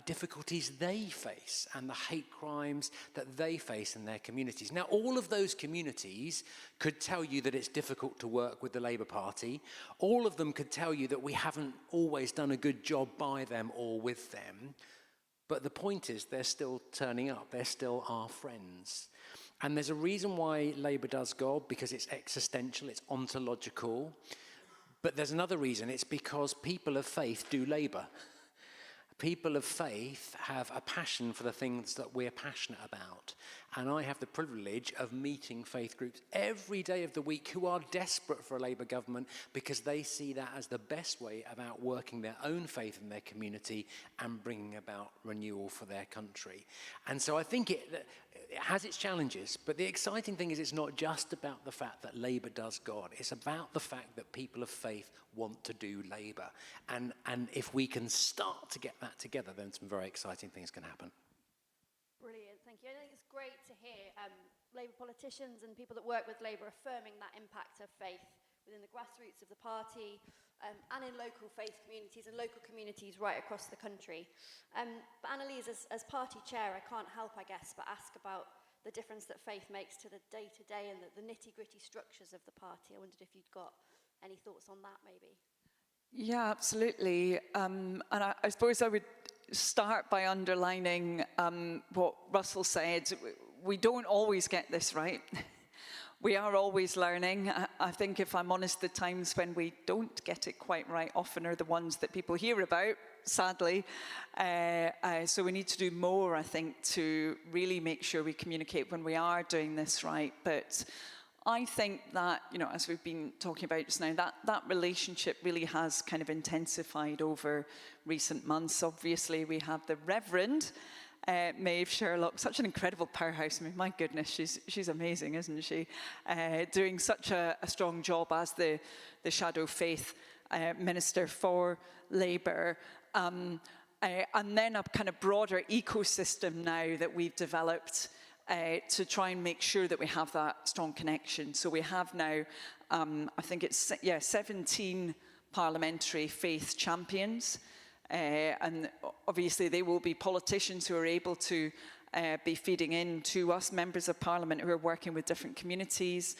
difficulties they face and the hate crimes that they face in their communities. Now, all of those communities could tell you that it's difficult to work with the Labour Party. All of them could tell you that we haven't always done a good job by them or with them. But the point is, they're still turning up. They're still our friends. And there's a reason why Labour does God, because it's existential, it's ontological. But there's another reason. It's because people of faith do Labour. People of faith have a passion for the things that we're passionate about. And I have the privilege of meeting faith groups every day of the week who are desperate for a Labour government because they see that as the best way of outworking their own faith in their community and bringing about renewal for their country. And so I think it has its challenges, but the exciting thing is it's not just about the fact that Labour does God. It's about the fact that people of faith want to do Labour. And if we can start to get that together, then some very exciting things can happen. Brilliant, thank you. I think it's great to hear Labour politicians and people that work with Labour affirming that impact of faith within the grassroots of the party and in local faith communities and local communities right across the country. But Annalise, as party chair, I can't help, I guess, but ask about the difference that faith makes to the day-to-day and the nitty-gritty structures of the party. I wondered if you'd got any thoughts on that, maybe. Yeah, absolutely. And I suppose I would start by underlining what Russell said. We don't always get this right. We are always learning. I think, if I'm honest, the times when we don't get it quite right often are the ones that people hear about, sadly. So we need to do more, I think, to really make sure we communicate when we are doing this right. But I think that, you know, as we've been talking about just now, that relationship really has kind of intensified over recent months. Obviously, we have the Reverend Maeve Sherlock, such an incredible powerhouse. I mean, my goodness, she's amazing, isn't she? Doing such a strong job as the Shadow Faith Minister for Labour. And then a kind of broader ecosystem now that we've developed to try and make sure that we have that strong connection. So we have now, I think it's 17 parliamentary faith champions. And obviously they will be politicians who are able to be feeding in to us, members of parliament who are working with different communities.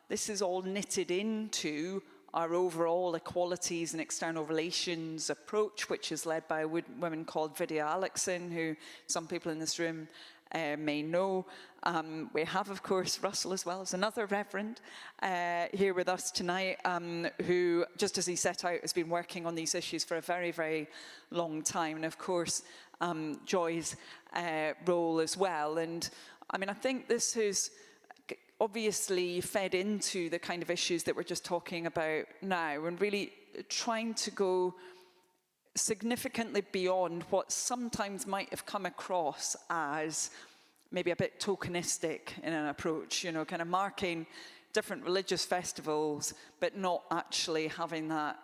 This is all knitted into our overall equalities and external relations approach, which is led by a woman called Vidya Alexson, who some people in this room may know. We have, of course, Russell as well as another reverend here with us tonight, who, just as he set out, has been working on these issues for a very, very long time. And of course, Joy's role as well. And I mean, I think this has obviously fed into the kind of issues that we're just talking about now. And really, trying to go significantly beyond what sometimes might have come across as maybe a bit tokenistic in an approach, you know, kind of marking different religious festivals, but not actually having that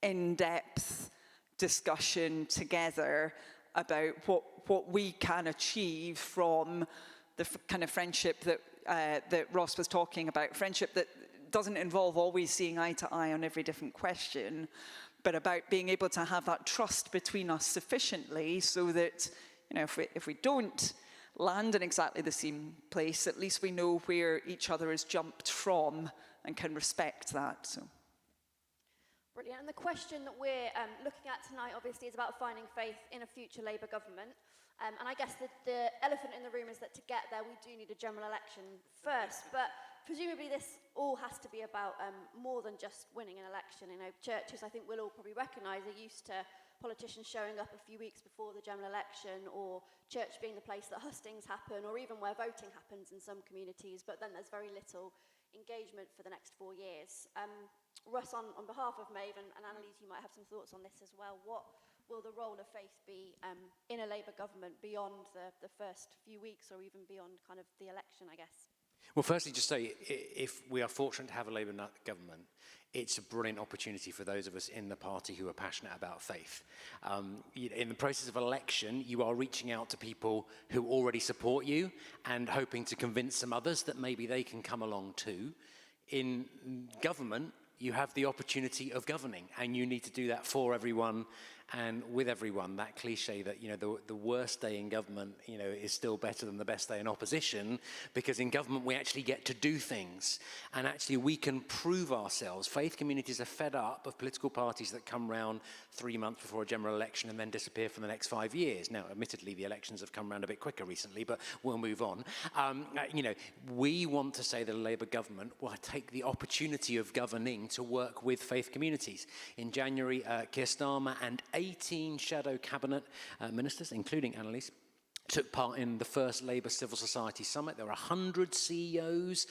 in-depth discussion together about what we can achieve from the kind of friendship that that Ross was talking about, friendship that doesn't involve always seeing eye to eye on every different question, but about being able to have that trust between us sufficiently so that, you know, if we don't land in exactly the same place, at least we know where each other has jumped from and can respect that. So. Brilliant. And the question that we're looking at tonight, obviously, is about finding faith in a future Labour government. And I guess the elephant in the room is that to get there, we do need a general election first. But presumably this all has to be about more than just winning an election. You know, churches, I think we'll all probably recognise, are used to politicians showing up a few weeks before the general election, or church being the place that hustings happen, or even where voting happens in some communities. But then there's very little engagement for the next 4 years. Russ, on behalf of Maeve and Annalise, you might have some thoughts on this as well. What will the role of faith be in a Labour government beyond the first few weeks, or even beyond kind of the election, I guess? Well, firstly, just say, if we are fortunate to have a Labour government, it's a brilliant opportunity for those of us in the party who are passionate about faith. In the process of election, you are reaching out to people who already support you and hoping to convince some others that maybe they can come along too. In government, you have the opportunity of governing, and you need to do that for everyone and with everyone. That cliche that, you know, the worst day in government, you know, is still better than the best day in opposition, because in government we actually get to do things, and actually we can prove ourselves. Faith communities are fed up of political parties that come round 3 months before a general election and then disappear for the next 5 years. Now, admittedly, the elections have come round a bit quicker recently, but we'll move on. You know, we want to say that a Labour government will take the opportunity of governing to work with faith communities. In January, Keir Starmer and 18 shadow cabinet ministers, including Annalise, took part in the first Labour Civil Society Summit. There were 100 CEOs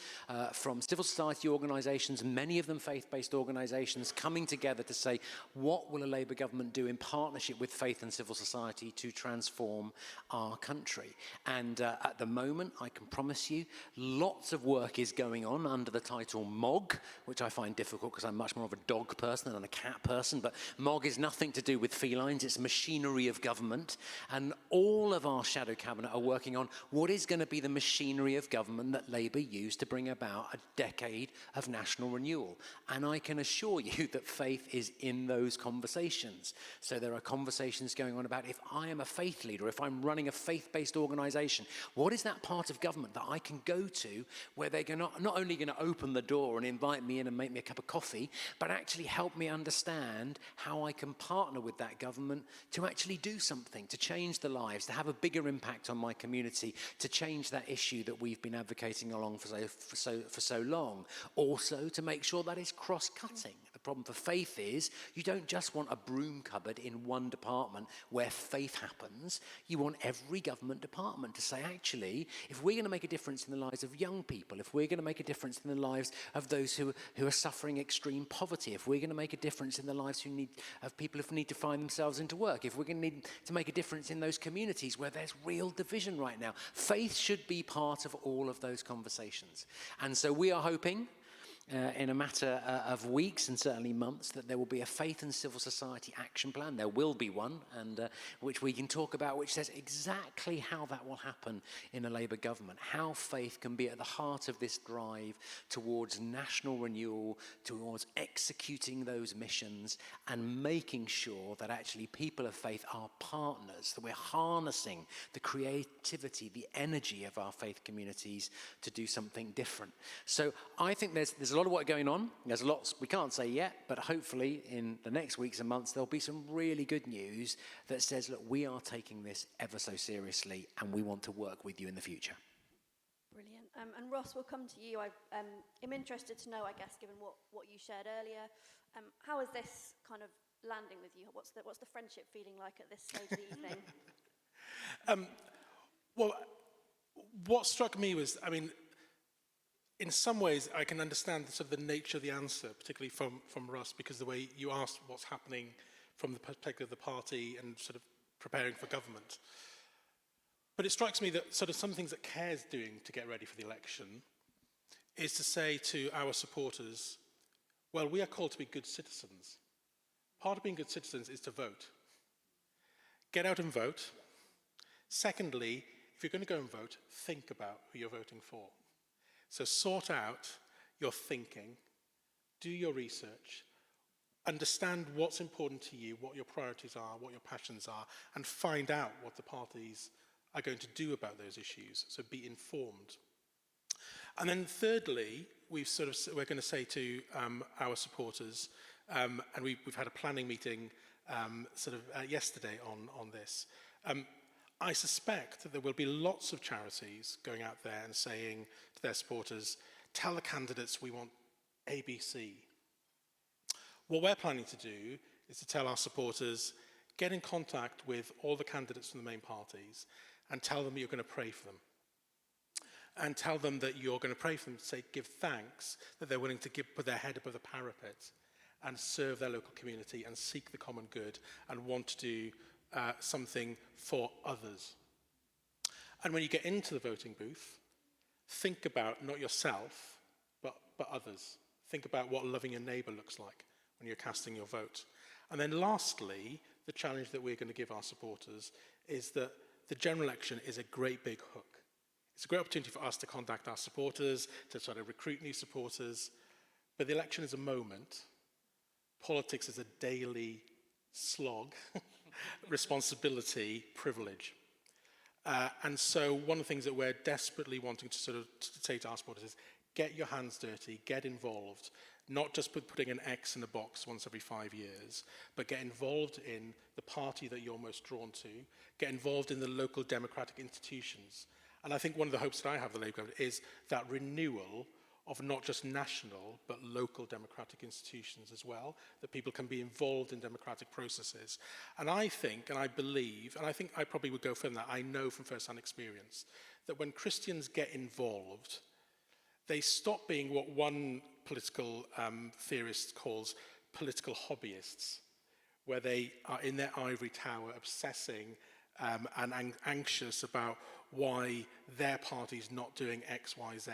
from civil society organisations, many of them faith-based organisations, coming together to say, what will a Labour government do in partnership with faith and civil society to transform our country? And at the moment, I can promise you, lots of work is going on under the title MOG, which I find difficult because I'm much more of a dog person than a cat person, but MOG is nothing to do with felines, it's machinery of government. And all of our shadow cabinet are working on what is going to be the machinery of government that Labour used to bring about a decade of national renewal. And I can assure you that faith is in those conversations. So there are conversations going on about, if I am a faith leader, if I'm running a faith-based organisation, what is that part of government that I can go to where they're not only going to open the door and invite me in and make me a cup of coffee, but actually help me understand how I can partner with that government to actually do something, to change the lives, to have a bigger impact on my community, to change that issue that we've been advocating along for so long. Also, to make sure that is cross-cutting. The problem for faith is you don't just want a broom cupboard in one department where faith happens. You want every government department to say, actually, if we're going to make a difference in the lives of young people, if we're going to make a difference in the lives of those who are suffering extreme poverty, if we're going to make a difference in the lives of people who need to find themselves into work, if we're going to need to make a difference in those communities where there's real division right now, faith should be part of all of those conversations. And so we are hoping in a matter of weeks and certainly months that there will be a faith and civil society action plan. There will be one, and which we can talk about, which says exactly how that will happen in a Labour government, how faith can be at the heart of this drive towards national renewal, towards executing those missions and making sure that actually people of faith are partners, that we're harnessing the creativity, the energy of our faith communities to do something different. So I think there's a lot of work going on. There's lots we can't say yet, but hopefully in the next weeks and months there'll be some really good news that says, look, we are taking this ever so seriously and we want to work with you in the future. Brilliant. And Ross, we'll come to you. I'm interested to know, I guess, given what you shared earlier, how is this kind of landing with you? What's the friendship feeling like at this stage of the evening? Well, what struck me was, I mean, in some ways, I can understand the sort of the nature of the answer, particularly from Russ, because the way you asked what's happening from the perspective of the party and sort of preparing for government. But it strikes me that sort of some things that CARE's doing to get ready for the election is to say to our supporters, well, we are called to be good citizens. Part of being good citizens is to vote. Get out and vote. Secondly, if you're going to go and vote, think about who you're voting for. So sort out your thinking, do your research, understand what's important to you, what your priorities are, what your passions are, and find out what the parties are going to do about those issues. So be informed. And then thirdly, we're going to say to our supporters, and we've had a planning meeting yesterday on this. I suspect that there will be lots of charities going out there and saying to their supporters, tell the candidates we want ABC. What we're planning to do is to tell our supporters, get in contact with all the candidates from the main parties and tell them you're going to pray for them. And tell them that you're going to pray for them, to say, give thanks that they're willing to put their head above the parapet and serve their local community and seek the common good and want to do something for others. And when you get into the voting booth, think about not yourself, but others. Think about what loving your neighbour looks like when you're casting your vote. And then lastly, the challenge that we're going to give our supporters is that the general election is a great big hook. It's a great opportunity for us to contact our supporters, to try to recruit new supporters. But the election is a moment. Politics is a daily slog, responsibility, privilege. And so one of the things that we're desperately wanting to sort of say to our supporters is get your hands dirty, get involved, not just putting an X in a box once every 5 years, but get involved in the party that you're most drawn to, get involved in the local democratic institutions. And I think one of the hopes that I have for the Labour government is that renewal of not just national, but local democratic institutions as well, that people can be involved in democratic processes. And I think, and I believe, and I think I probably would go further than that, I know from first-hand experience, that when Christians get involved, they stop being what one political theorist calls political hobbyists, where they are in their ivory tower obsessing and anxious about why their party's not doing X, Y, Z.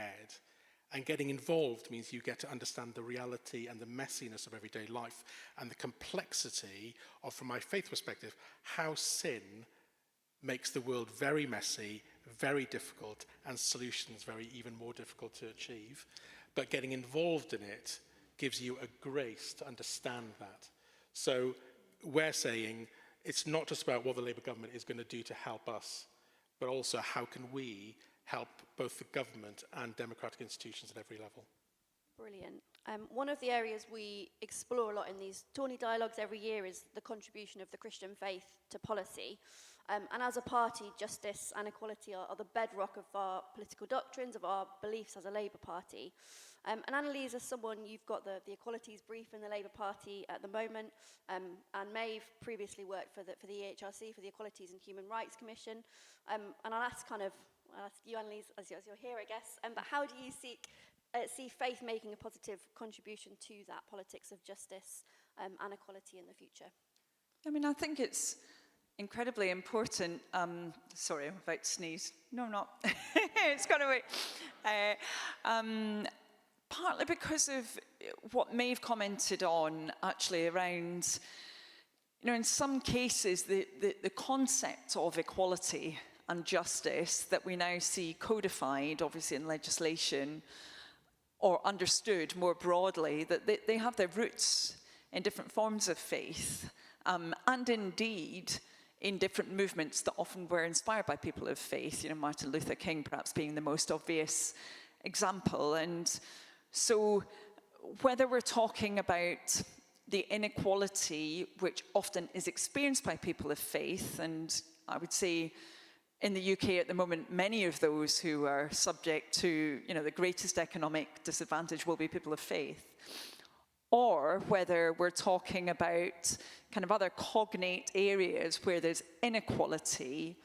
And getting involved means you get to understand the reality and the messiness of everyday life and the complexity of, from my faith perspective, how sin makes the world very messy, very difficult, and solutions very even more difficult to achieve. But getting involved in it gives you a grace to understand that. So we're saying it's not just about what the Labour government is going to do to help us, but also how can we help both the government and democratic institutions at every level. Brilliant. One of the areas we explore a lot in these Tawney dialogues every year is the contribution of the Christian faith to policy. And as a party, justice and equality are the bedrock of our political doctrines, of our beliefs as a Labour Party. And Annalise, as someone, you've got the equalities brief in the Labour Party at the moment, and Maeve previously worked for the EHRC, for the Equalities and Human Rights Commission. And I'll ask you, Annalise, as you're here, I guess, but how do you see faith making a positive contribution to that politics of justice and equality in the future? I mean, I think it's incredibly important. Sorry, I'm about to sneeze. No, I'm not. It's gone away. Partly because of what Maeve commented on, actually, around, in some cases, the concept of equality and justice that we now see codified, obviously, in legislation, or understood more broadly, that they have their roots in different forms of faith, and indeed in different movements that often were inspired by people of faith, Martin Luther King perhaps being the most obvious example. And so whether we're talking about the inequality which often is experienced by people of faith, and I would say in the UK at the moment, many of those who are subject to, the greatest economic disadvantage will be people of faith, or whether we're talking about kind of other cognate areas where there's inequality,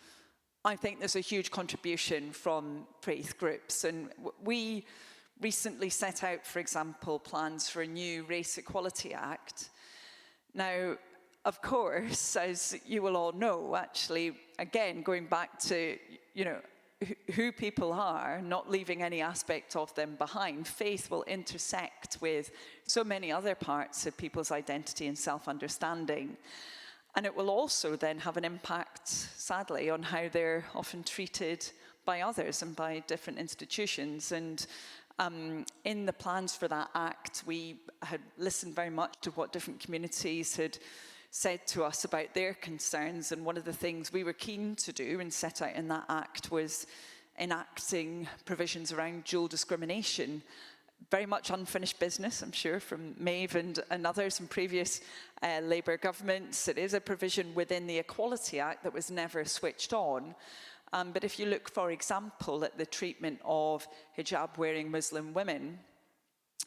I think there's a huge contribution from faith groups. And we recently set out, for example, plans for a new Race Equality Act. Now, of course, as you will all know, actually, again, going back to, who people are, not leaving any aspect of them behind, faith will intersect with so many other parts of people's identity and self-understanding. And it will also then have an impact, sadly, on how they're often treated by others and by different institutions. And in the plans for that act, we had listened very much to what different communities had said to us about their concerns, and one of the things we were keen to do and set out in that act was enacting provisions around dual discrimination. Very much unfinished business, I'm sure, from Maeve and others in previous Labour governments. It is a provision within the Equality Act that was never switched on. But if you look, for example, at the treatment of hijab-wearing Muslim women,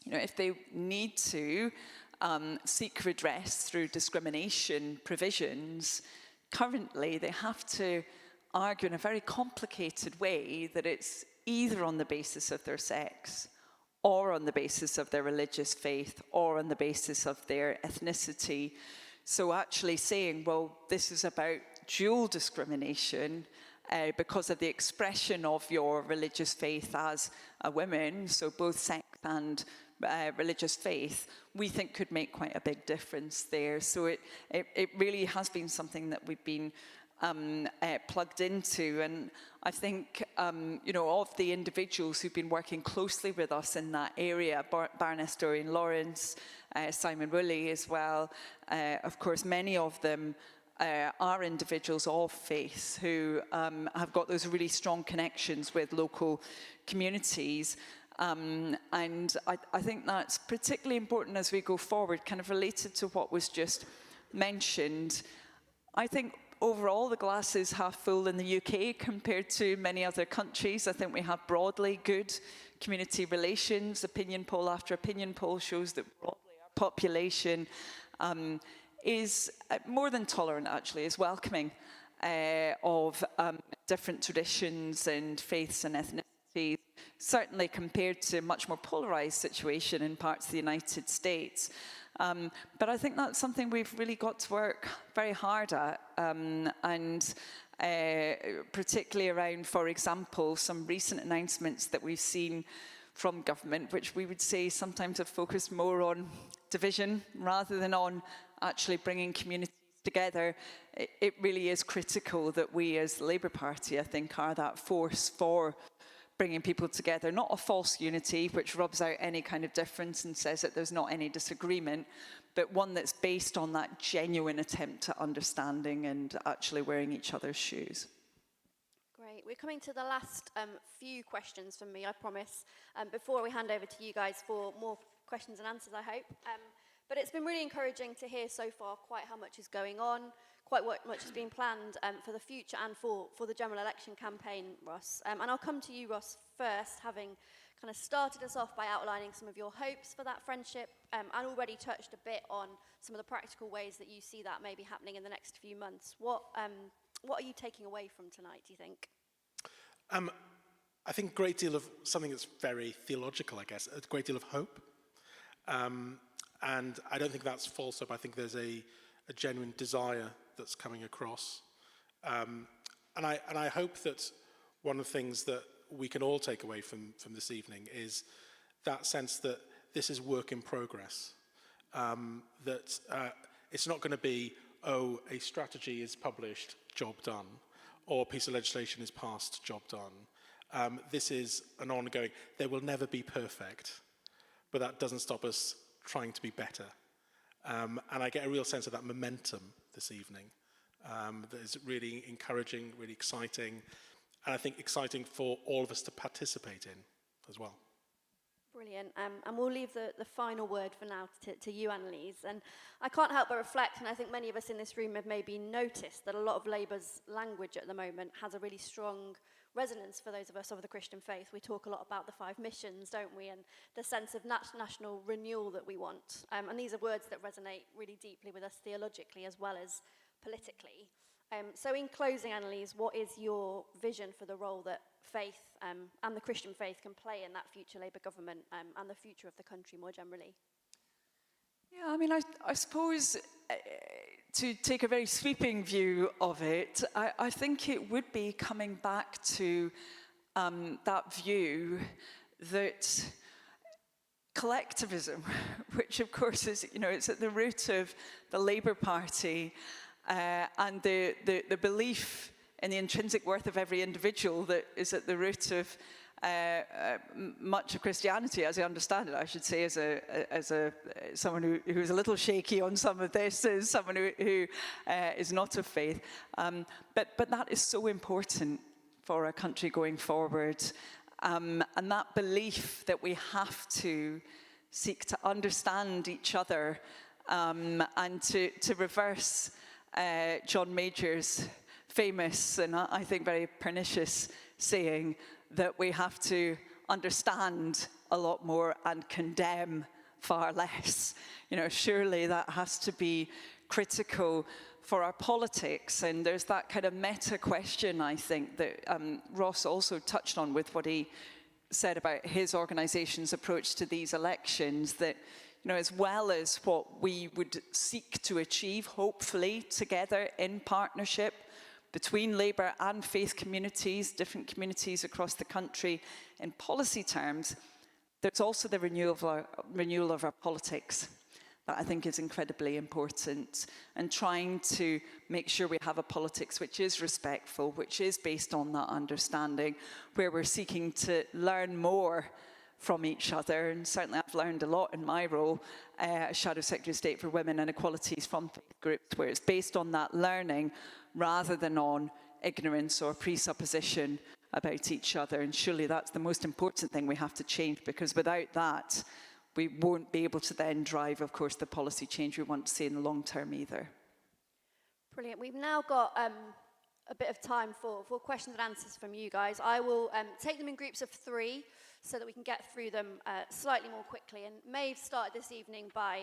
if they need to seek redress through discrimination provisions, currently they have to argue in a very complicated way that it's either on the basis of their sex, or on the basis of their religious faith, or on the basis of their ethnicity. So actually saying, well, this is about dual discrimination because of the expression of your religious faith as a woman, so both sex and religious faith, we think could make quite a big difference there. So it really has been something that we've been plugged into. And I think, of the individuals who've been working closely with us in that area, Baroness Doreen Lawrence, Simon Woolley as well, of course, many of them are individuals of faith who have got those really strong connections with local communities. And I think that's particularly important as we go forward, kind of related to what was just mentioned. I think overall the glass is half full in the UK compared to many other countries. I think we have broadly good community relations. Opinion poll after opinion poll shows that broadly our population is more than tolerant, actually, is welcoming of different traditions and faiths and ethnicities, certainly compared to a much more polarized situation in parts of the United States. But I think that's something we've really got to work very hard at, and particularly around, for example, some recent announcements that we've seen from government, which we would say sometimes have focused more on division rather than on actually bringing communities together. It really is critical that we as the Labour Party, I think, are that force for bringing people together, not a false unity which rubs out any kind of difference and says that there's not any disagreement, but one that's based on that genuine attempt at understanding and actually wearing each other's shoes. Great. We're coming to the last few questions from me, I promise, before we hand over to you guys for more questions and answers, I hope. But it's been really encouraging to hear so far quite how much is going on, quite what much has been planned for the future and for the general election campaign, Ross. And I'll come to you, Ross, first, having kind of started us off by outlining some of your hopes for that friendship and already touched a bit on some of the practical ways that you see that maybe happening in the next few months. What are you taking away from tonight, do you think? I think a great deal of something that's very theological, I guess, a great deal of hope. And I don't think that's false hope. I think there's a genuine desire that's coming across. And I hope that one of the things that we can all take away from this evening is that sense that this is work in progress. That it's not going to be, oh, a strategy is published, job done, or a piece of legislation is passed, job done. This is an ongoing, they will never be perfect, but that doesn't stop us trying to be better. And I get a real sense of that momentum this evening. That is really encouraging, really exciting, and I think exciting for all of us to participate in as well. Brilliant. And we'll leave the final word for now to you, Annalise. And I can't help but reflect, and I think many of us in this room have maybe noticed that a lot of Labour's language at the moment has a really strong resonance for those of us of the Christian faith. We talk a lot about the 5 missions, don't we, and the sense of national renewal that we want. And these are words that resonate really deeply with us theologically as well as politically. So in closing, Annalise, what is your vision for the role that faith and the Christian faith can play in that future Labour government and the future of the country more generally? Yeah, I mean, I suppose to take a very sweeping view of it, I think it would be coming back to that view that collectivism, which of course is, it's at the root of the Labour Party, and the belief in the intrinsic worth of every individual that is at the root of much of Christianity, as I understand it, I should say, as someone who's a little shaky on some of this, as someone who is not of faith. But that is so important for our country going forward. And that belief that we have to seek to understand each other and to reverse John Major's famous and I think very pernicious saying that we have to understand a lot more and condemn far less. Surely that has to be critical for our politics. And there's that kind of meta question, I think, that Ross also touched on with what he said about his organisation's approach to these elections, that, as well as what we would seek to achieve, hopefully together in partnership between Labour and faith communities, different communities across the country, in policy terms, there's also the renewal of our politics that I think is incredibly important, and trying to make sure we have a politics which is respectful, which is based on that understanding, where we're seeking to learn more from each other. And certainly I've learned a lot in my role as Shadow Secretary of State for Women and Equalities from faith groups, where it's based on that learning rather than on ignorance or presupposition about each other. And surely that's the most important thing we have to change, because without that, we won't be able to then drive, of course, the policy change we want to see in the long term either. Brilliant. We've now got a bit of time for questions and answers from you guys. I will take them in groups of 3 so that we can get through them slightly more quickly. And Maeve started this evening by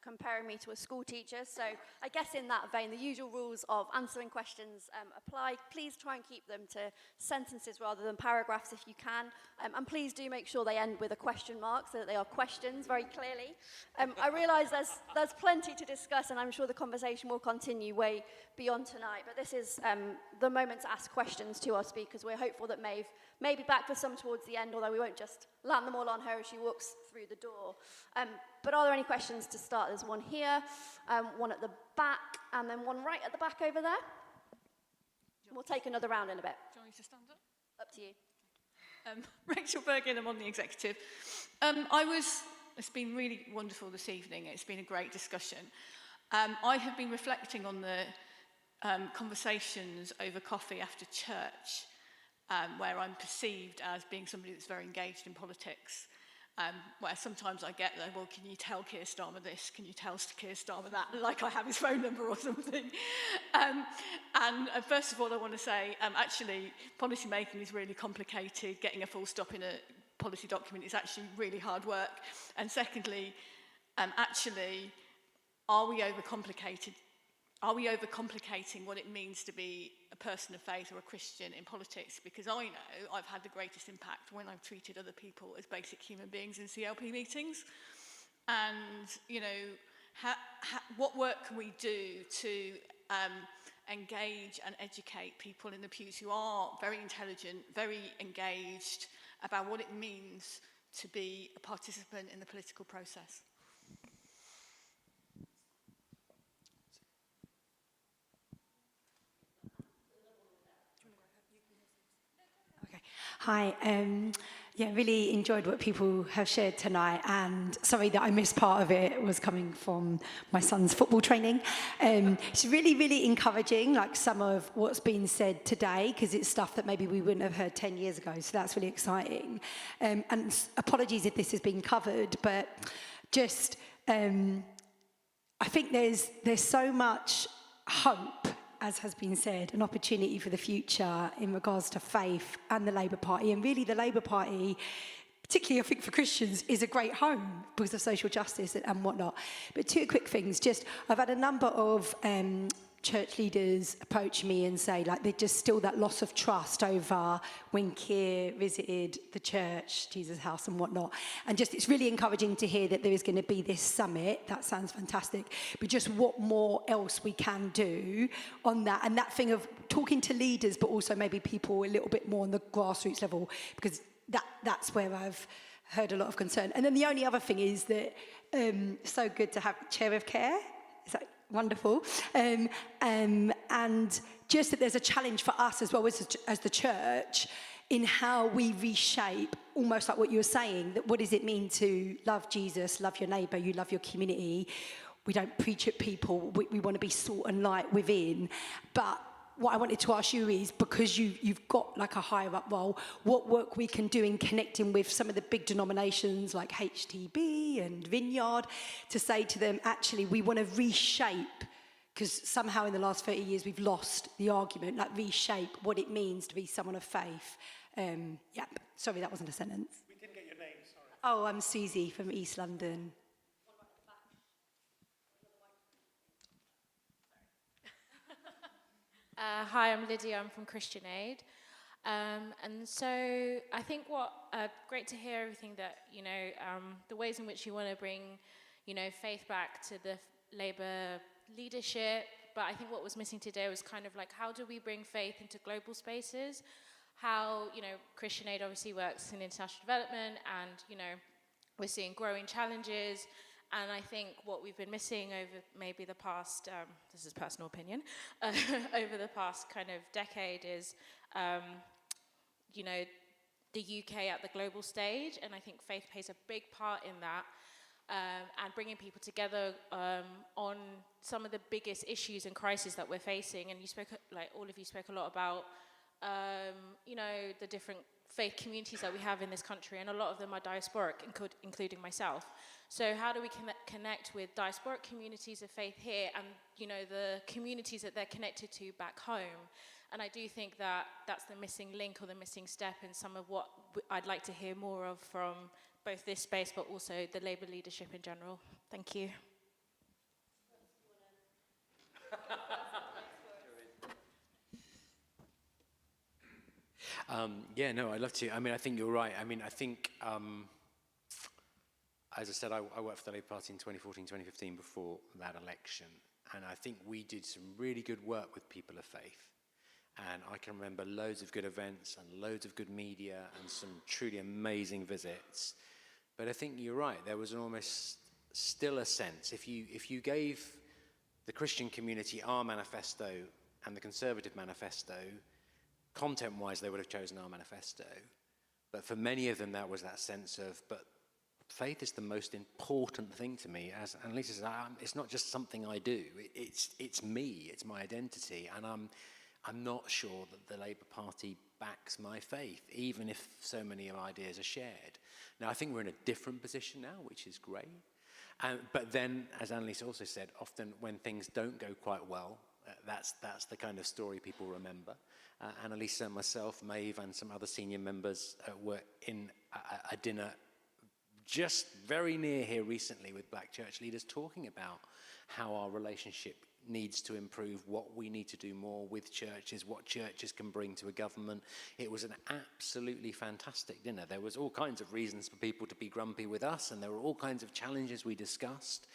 comparing me to a school teacher. So I guess in that vein, the usual rules of answering questions apply. Please try and keep them to sentences rather than paragraphs if you can. And please do make sure they end with a question mark so that they are questions very clearly. I realise there's plenty to discuss, and I'm sure the conversation will continue way beyond tonight. But this is the moment to ask questions to our speakers. We're hopeful that Maeve may be back for some towards the end, although we won't just land them all on her as she walks through the door. But are there any questions to start? There's one here, one at the back, and then one right at the back over there. We'll take another round in a bit. Do you want me to stand up? Up to you. Rachel Bergin, I'm on the executive. It's been really wonderful this evening. It's been a great discussion. I have been reflecting on the conversations over coffee after church, where I'm perceived as being somebody that's very engaged in politics, where sometimes I get, well, can you tell Keir Starmer this? Can you tell Keir Starmer that? Like I have his phone number or something. And first of all, I want to say, actually, policy making is really complicated. Getting a full stop in a policy document is actually really hard work. And secondly, actually, are we overcomplicating what it means to be a person of faith or a Christian in politics? Because I know I've had the greatest impact when I've treated other people as basic human beings in CLP meetings. And, what work can we do to engage and educate people in the pews who are very intelligent, very engaged about what it means to be a participant in the political process? Hi, really enjoyed what people have shared tonight, and sorry that I missed part of it. It was coming from my son's football training. It's really, really encouraging, like some of what's been said today, because it's stuff that maybe we wouldn't have heard 10 years ago, so that's really exciting. And apologies if this has been covered, but just, I think there's so much hope, as has been said, an opportunity for the future in regards to faith and the Labour Party. And really the Labour Party, particularly I think for Christians, is a great home because of social justice and whatnot. But 2 quick things. Just, I've had a number of church leaders approach me and say, like, there's just still that loss of trust over when Keir visited the church, Jesus House and whatnot. And just, it's really encouraging to hear that there is going to be this summit. That sounds fantastic. But just what more else we can do on that. And that thing of talking to leaders, but also maybe people a little bit more on the grassroots level, because that's where I've heard a lot of concern. And then the only other thing is that so good to have Chair of Care. Is that wonderful? And just that there's a challenge for us as well as the church in how we reshape, almost like what you were saying, that what does it mean to love Jesus, love your neighbour, you love your community. We don't preach at people, we want to be salt and light within. But what I wanted to ask you is, because you've got like a higher up role, what work we can do in connecting with some of the big denominations like HTB and Vineyard to say to them, actually, we want to reshape, because somehow in the last 30 years we've lost the argument, like reshape what it means to be someone of faith. Sorry, that wasn't a sentence. We didn't get your name, sorry. Oh, I'm Susie from East London. Hi, I'm Lydia. I'm from Christian Aid. And so I think great to hear everything that, the ways in which you want to bring, faith back to the Labour leadership. But I think what was missing today was kind of like, how do we bring faith into global spaces? How, Christian Aid obviously works in international development and, we're seeing growing challenges. And I think what we've been missing over maybe the past, this is personal opinion, over the past kind of decade is, the UK at the global stage. And I think faith plays a big part in that, and bringing people together on some of the biggest issues and crises that we're facing. And you spoke, all of you spoke a lot about, the different faith communities that we have in this country, and a lot of them are diasporic, including myself. So how do we connect with diasporic communities of faith here and, the communities that they're connected to back home? And I do think that that's the missing link or the missing step in some of what I'd like to hear more of from both this space, but also the Labour leadership in general. Thank you. I'd love to. I mean, I think you're right. I mean, I think, as I said, I worked for the Labour Party in 2014, 2015 before that election. And I think we did some really good work with people of faith. And I can remember loads of good events and loads of good media and some truly amazing visits. But I think you're right. There was almost still a sense, if you gave the Christian community our manifesto and the Conservative manifesto, content-wise, they would have chosen our manifesto. But for many of them, that was that sense of, but faith is the most important thing to me. As Annalisa said, it's not just something I do. It's me. It's my identity. And I'm not sure that the Labour Party backs my faith, even if so many of my ideas are shared. Now, I think we're in a different position now, which is great. But then, as Annalisa also said, often when things don't go quite well, that's the kind of story people remember. Annalisa, myself, Maeve, and some other senior members were in a dinner just very near here recently with black church leaders talking about how our relationship needs to improve, what we need to do more with churches, what churches can bring to a government. It was an absolutely fantastic dinner. There was all kinds of reasons for people to be grumpy with us, and there were all kinds of challenges we discussed.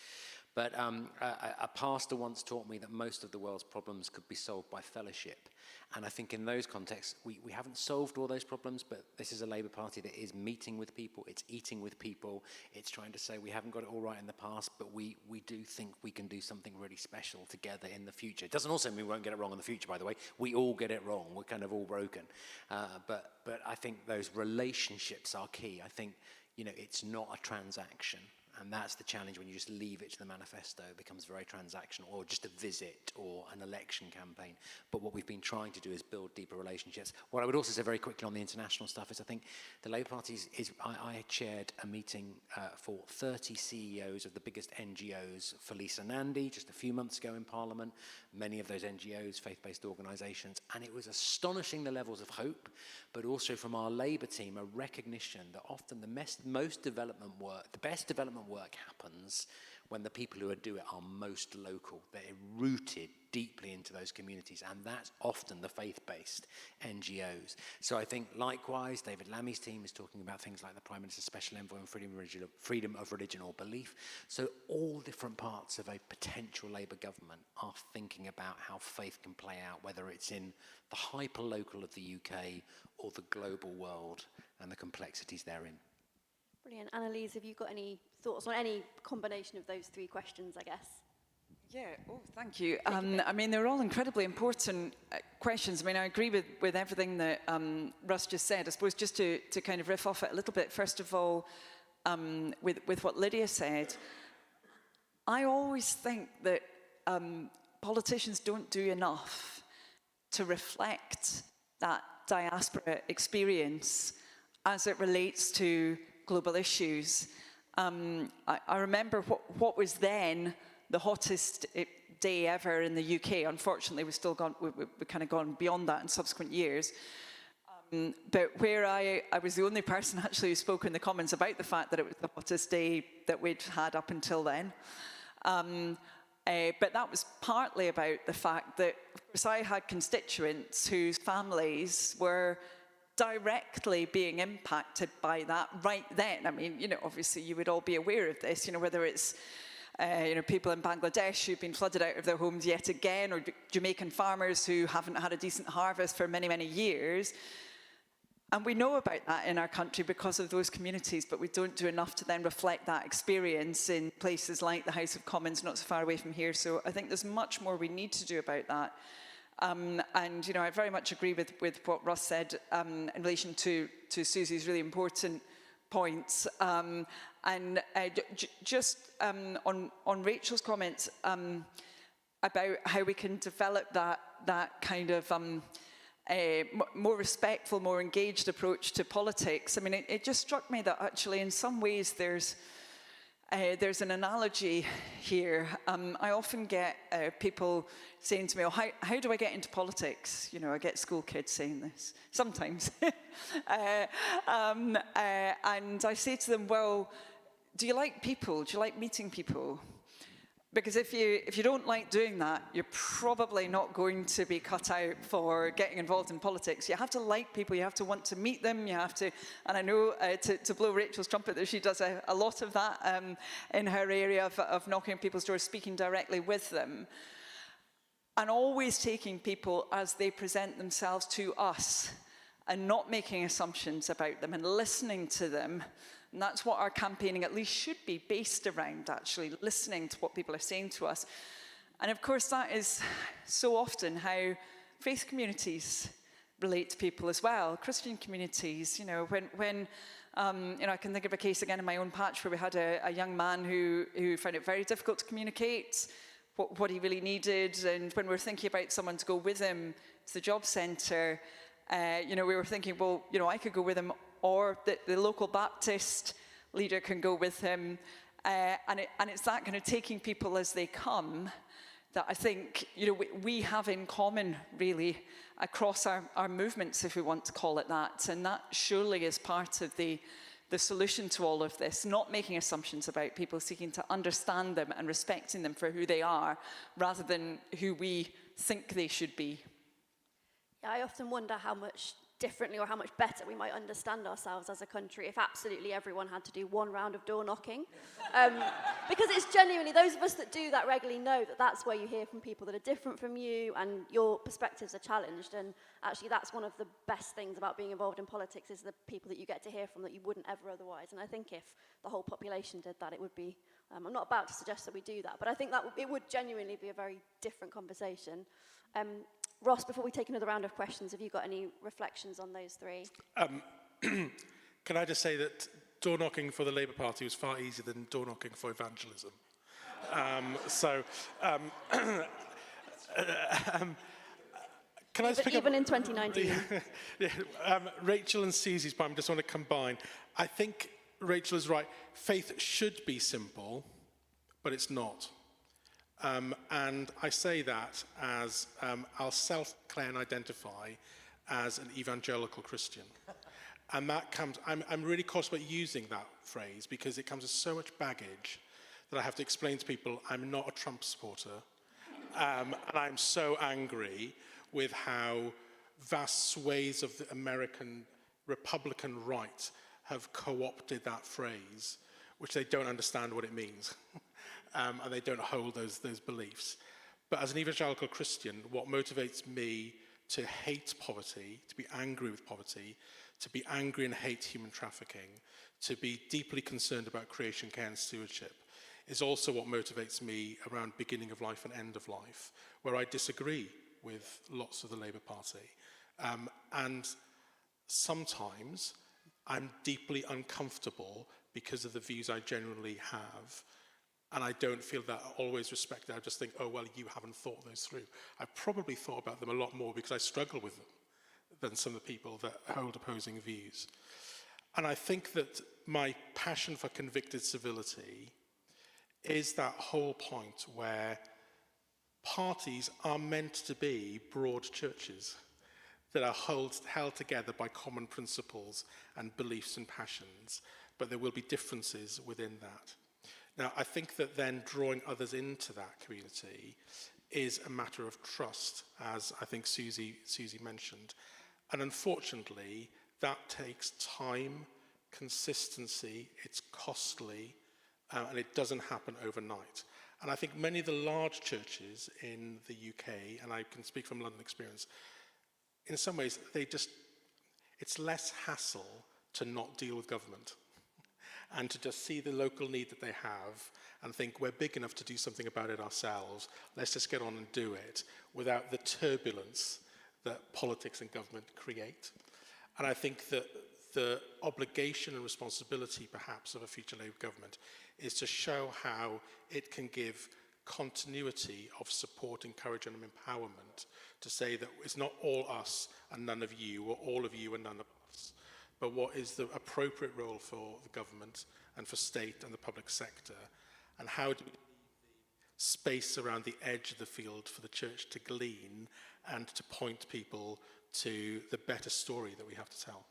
But a pastor once taught me that most of the world's problems could be solved by fellowship. And I think in those contexts, we haven't solved all those problems, but this is a Labour Party that is meeting with people, it's eating with people, it's trying to say we haven't got it all right in the past, but we do think we can do something really special together in the future. It doesn't also mean we won't get it wrong in the future, by the way. We all get it wrong. We're kind of all broken. But I think those relationships are key. I think, it's not a transaction. And that's the challenge when you just leave it to the manifesto. It becomes very transactional, or just a visit or an election campaign. But what we've been trying to do is build deeper relationships. What I would also say very quickly on the international stuff is I think the Labour Party I chaired a meeting for 30 CEOs of the biggest NGOs for Lisa Nandy just a few months ago in Parliament. Many of those NGOs, faith-based organisations. And it was astonishing the levels of hope, but also from our Labour team, a recognition that often the best development work development work happens when the people who do it are most local. They're rooted deeply into those communities, and that's often the faith-based NGOs. So I think, likewise, David Lammy's team is talking about things like the Prime Minister's Special Envoy on freedom of religion or belief. So all different parts of a potential Labour government are thinking about how faith can play out, whether it's in the hyper-local of the UK or the global world and the complexities therein. Brilliant. Annalise, have you got any thoughts on any combination of those three questions, I guess? Yeah, thank you. I mean, they're all incredibly important questions. I mean, I agree with everything that Russ just said. I suppose just to kind of riff off it a little bit, first of all, with what Lydia said, I always think that politicians don't do enough to reflect that diaspora experience as it relates to global issues. I remember what was then the hottest day ever in the UK. Unfortunately, we've kind of gone beyond that in subsequent years. But where I was the only person actually who spoke in the Commons about the fact that it was the hottest day that we'd had up until then. But that was partly about the fact that, of course, I had constituents whose families were directly being impacted by that right then. I mean, you know, obviously you would all be aware of this, you know, whether it's, people in Bangladesh who've been flooded out of their homes yet again, or Jamaican farmers who haven't had a decent harvest for many, many years. And we know about that in our country because of those communities, but we don't do enough to then reflect that experience in places like the House of Commons, not so far away from here. So I think there's much more we need to do about that. And, you know, I very much agree with what Russ said in relation to Susie's really important points. Just on Rachel's comments about how we can develop that kind of more respectful, more engaged approach to politics. I mean, it just struck me that actually in some ways there's an analogy here. I often get people saying to me, oh, how do I get into politics? You know, I get school kids saying this sometimes. And I say to them, well, do you like people? Do you like meeting people? Because if you don't like doing that, you're probably not going to be cut out for getting involved in politics. You have to like people, you have to want to meet them, you have to, and I know to blow Rachel's trumpet that she does a lot of that in her area of knocking on people's doors, speaking directly with them, and always taking people as they present themselves to us, and not making assumptions about them, and listening to them. And that's what our campaigning at least should be based around, actually, listening to what people are saying to us. And of course, that is so often how faith communities relate to people as well, Christian communities. You know, when you know, I can think of a case again in my own patch where we had a young man who found it very difficult to communicate what he really needed. And when we were thinking about someone to go with him to the job centre, you know, we were thinking, well, you know, I could go with him, or the local Baptist leader can go with him. And it's that kind of taking people as they come that I think, you know, we have in common, really, across our movements, if we want to call it that. And that surely is part of the solution to all of this, not making assumptions about people, seeking to understand them and respecting them for who they are, rather than who we think they should be. Yeah, I often wonder how much differently or how much better we might understand ourselves as a country if absolutely everyone had to do one round of door knocking. Because it's genuinely, those of us that do that regularly know that that's where you hear from people that are different from you and your perspectives are challenged. And actually that's one of the best things about being involved in politics, is the people that you get to hear from that you wouldn't ever otherwise. And I think if the whole population did that, it would be, I'm not about to suggest that we do that, but I think that it would genuinely be a very different conversation. Ross, before we take another round of questions, have you got any reflections on those three? Can I just say that door knocking for the Labour Party was far easier than door knocking for evangelism. Can I just pick even up, in 2019. Rachel and Susie's point, I just want to combine. I think Rachel is right. Faith should be simple, but it's not. And I say that as I'll self-declare and identify as an evangelical Christian. And that comes, I'm really cautious about using that phrase because it comes with so much baggage that I have to explain to people I'm not a Trump supporter. And I'm so angry with how vast swathes of the American Republican right have co-opted that phrase, which they don't understand what it means. And they don't hold those beliefs. But as an evangelical Christian, what motivates me to hate poverty, to be angry with poverty, to be angry and hate human trafficking, to be deeply concerned about creation, care and stewardship, is also what motivates me around beginning of life and end of life, where I disagree with lots of the Labour Party. And sometimes I'm deeply uncomfortable because of the views I generally have. And I don't feel that always respected. I just think, oh, well, you haven't thought those through. I've probably thought about them a lot more because I struggle with them than some of the people that hold opposing views. And I think that my passion for convicted civility is that whole point where parties are meant to be broad churches that are held together by common principles and beliefs and passions, but there will be differences within that. Now, I think that then drawing others into that community is a matter of trust, as I think Susie mentioned. And unfortunately, that takes time, consistency, it's costly, and it doesn't happen overnight. And I think many of the large churches in the UK, and I can speak from London experience, in some ways, it's less hassle to not deal with government and to just see the local need that they have and think we're big enough to do something about it ourselves. Let's just get on and do it without the turbulence that politics and government create. And I think that the obligation and responsibility, perhaps, of a future Labour government is to show how it can give continuity of support, encouragement and empowerment to say that it's not all us and none of you, or all of you and none of us, but what is the appropriate role for the government and for state and the public sector, and how do we leave the space around the edge of the field for the church to glean and to point people to the better story that we have to tell.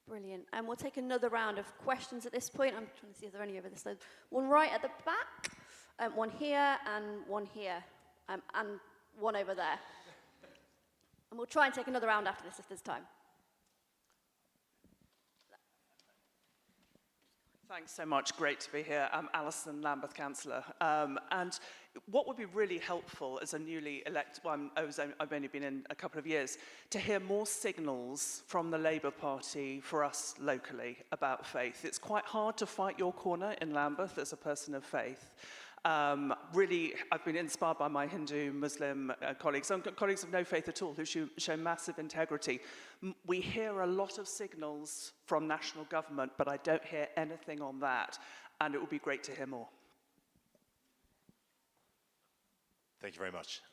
Brilliant. And we'll take another round of questions at this point. I'm trying to see if there are any over this side. One right at the back, one here, and one here, and one over there. And we'll try and take another round after this if there's time. Thanks so much. Great to be here. I'm Alison, Lambeth Councillor. And what would be really helpful as a newly elected, well, I've only been in a couple of years, to hear more signals from the Labour Party for us locally about faith. It's quite hard to fight your corner in Lambeth as a person of faith. Really, I've been inspired by my Hindu, Muslim colleagues, and colleagues of no faith at all who show massive integrity. We hear a lot of signals from national government, but I don't hear anything on that, and it would be great to hear more. Thank you very much.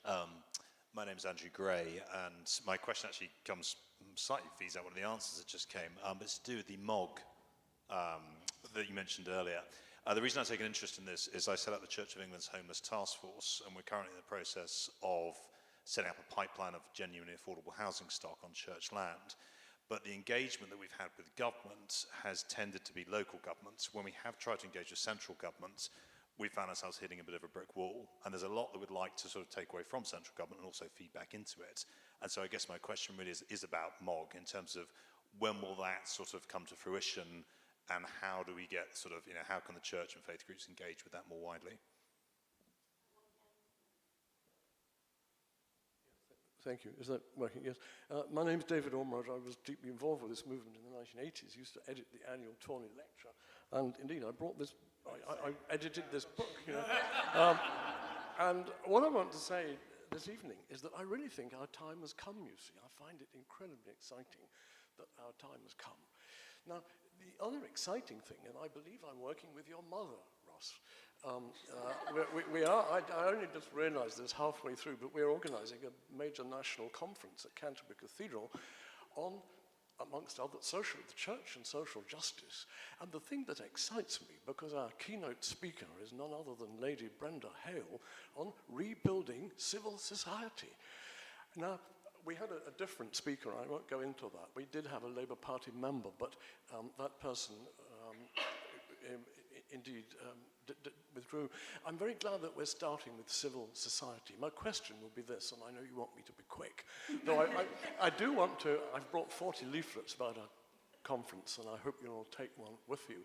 My name is Andrew Gray, and my question actually comes slightly feeds out one of the answers that just came. It's to do with the MOG that you mentioned earlier. The reason I take an interest in this is I set up the Church of England's Homeless Task Force, and we're currently in the process of setting up a pipeline of genuinely affordable housing stock on church land. But the engagement that we've had with government has tended to be local governments. When we have tried to engage with central government, we found ourselves hitting a bit of a brick wall. And there's a lot that we'd like to sort of take away from central government and also feed back into it. And so I guess my question really is about MOG in terms of when will that sort of come to fruition, and how do we get sort of, how can the church and faith groups engage with that more widely? Thank you. Is that working? Yes. My name's David Ormerod. I was deeply involved with this movement in the 1980s. Used to edit the annual Tawney lecture. And indeed, I brought this, I edited this book, And what I want to say this evening is that I really think our time has come, you see. I find it incredibly exciting that our time has come. Now, the other exciting thing, and I believe I'm working with your mother, Ross. We are, I only just realized this halfway through, but we're organizing a major national conference at Canterbury Cathedral on, amongst others, the church and social justice. And the thing that excites me, because our keynote speaker is none other than Lady Brenda Hale, on rebuilding civil society. Now, we had a different speaker. I won't go into that. We did have a Labour Party member, but that person indeed withdrew. I'm very glad that we're starting with civil society. My question will be this, and I know you want me to be quick. Though I do want to, I've brought 40 leaflets about our conference, and I hope you'll all take one with you.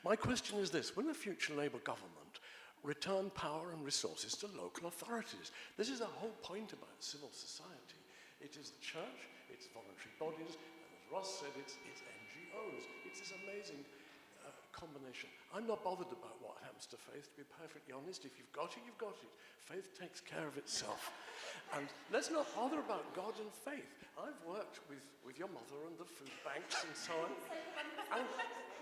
My question is this: will a future Labour government return power and resources to local authorities? This is the whole point about civil society. It is the church, it's voluntary bodies, and as Ross said, it's NGOs. It's this amazing combination. I'm not bothered about what happens to faith, to be perfectly honest. If you've got it, you've got it. Faith takes care of itself. And let's not bother about God and faith. I've worked with your mother and the food banks and so on.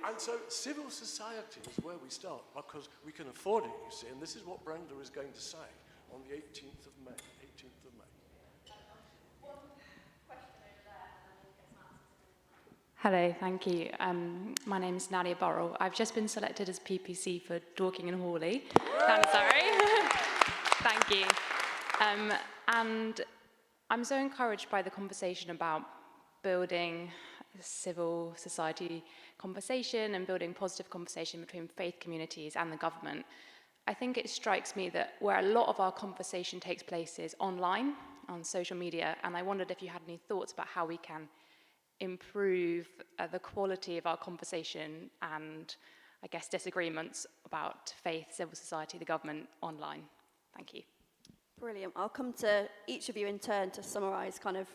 And so civil society is where we start, because we can afford it, you see, and this is what Brenda is going to say on the 18th of May. 18th of May. Hello, thank you. My name is Nadia Burrell. I've just been selected as PPC for Dorking and Hawley. Sorry. Thank you. And I'm so encouraged by the conversation about building civil society conversation and building positive conversation between faith communities and the government. I think it strikes me that where a lot of our conversation takes place is online, on social media, and I wondered if you had any thoughts about how we can improve the quality of our conversation and, I guess, disagreements about faith, civil society, the government online. Thank you. Brilliant. I'll come to each of you in turn to summarise kind of